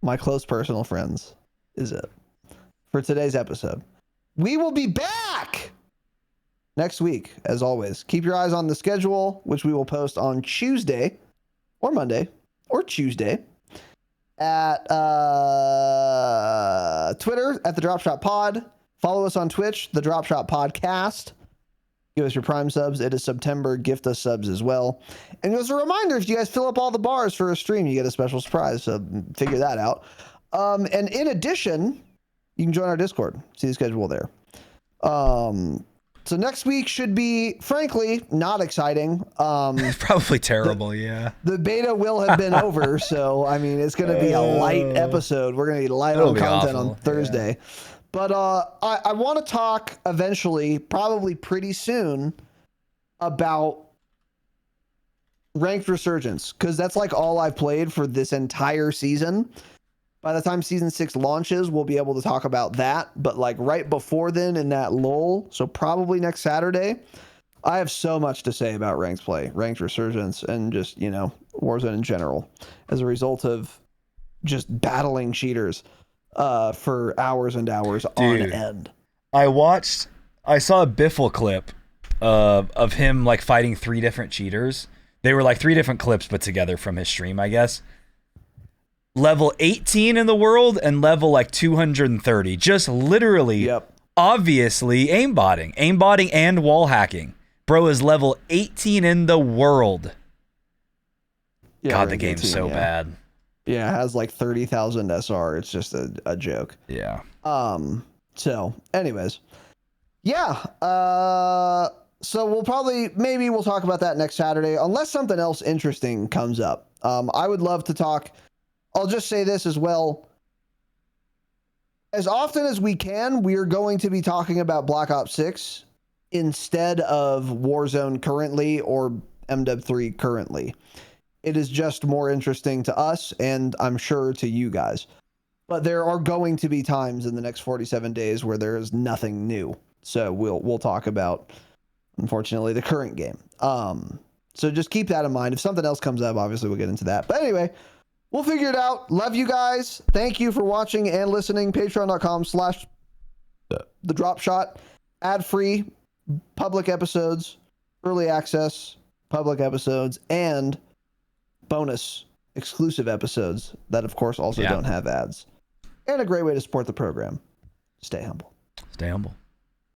my close personal friends, is it for today's episode. We will be back next week, as always. Keep your eyes on the schedule, which we will post on Tuesday or Monday or Tuesday at Twitter at the Dropshot Pod. Follow us on Twitch, the Dropshot Podcast. Give us your Prime subs. It is September. Gift us subs as well. And as a reminder, if you guys fill up all the bars for a stream, you get a special surprise. So figure that out. And in addition, you can join our Discord. See the schedule there. So next week should be, frankly, not exciting. Probably terrible, yeah. The beta will have been over, so, I mean, it's going to be a light episode. We're going to be light on content on Thursday. Yeah. But I want to talk eventually, probably pretty soon, about Ranked Resurgence, because that's like all I've played for this entire season. By the time Season 6 launches, we'll be able to talk about that. But like right before then in that lull, so probably next Saturday, I have so much to say about Ranked play, Ranked Resurgence, and just, you know, Warzone in general as a result of just battling cheaters for hours and hours on end. I saw a Biffle clip of him like fighting 3 different cheaters. They were like 3 different clips put together from his stream, I guess. level 18 in the world and level like 230. Just literally, obviously aimbotting and wall hacking. Bro is level 18 in the world. Yeah, God, the game's 18, so bad. Yeah, it has like 30,000 SR. It's just a joke. Yeah. So anyways, yeah. So maybe we'll talk about that next Saturday, unless something else interesting comes up. I would love to talk. I'll just say this as well. As often as we can, we're going to be talking about Black Ops 6 instead of Warzone currently or MW3 currently. It is just more interesting to us, and I'm sure to you guys. But there are going to be times in the next 47 days where there is nothing new. So we'll talk about, unfortunately, the current game. So just keep that in mind. If something else comes up, obviously we'll get into that. But anyway, we'll figure it out. Love you guys. Thank you for watching and listening. Patreon.com/the Dropshot. Ad-free public episodes, early access public episodes, and bonus exclusive episodes that, of course, also don't have ads. And a great way to support the program. Stay humble. Stay humble.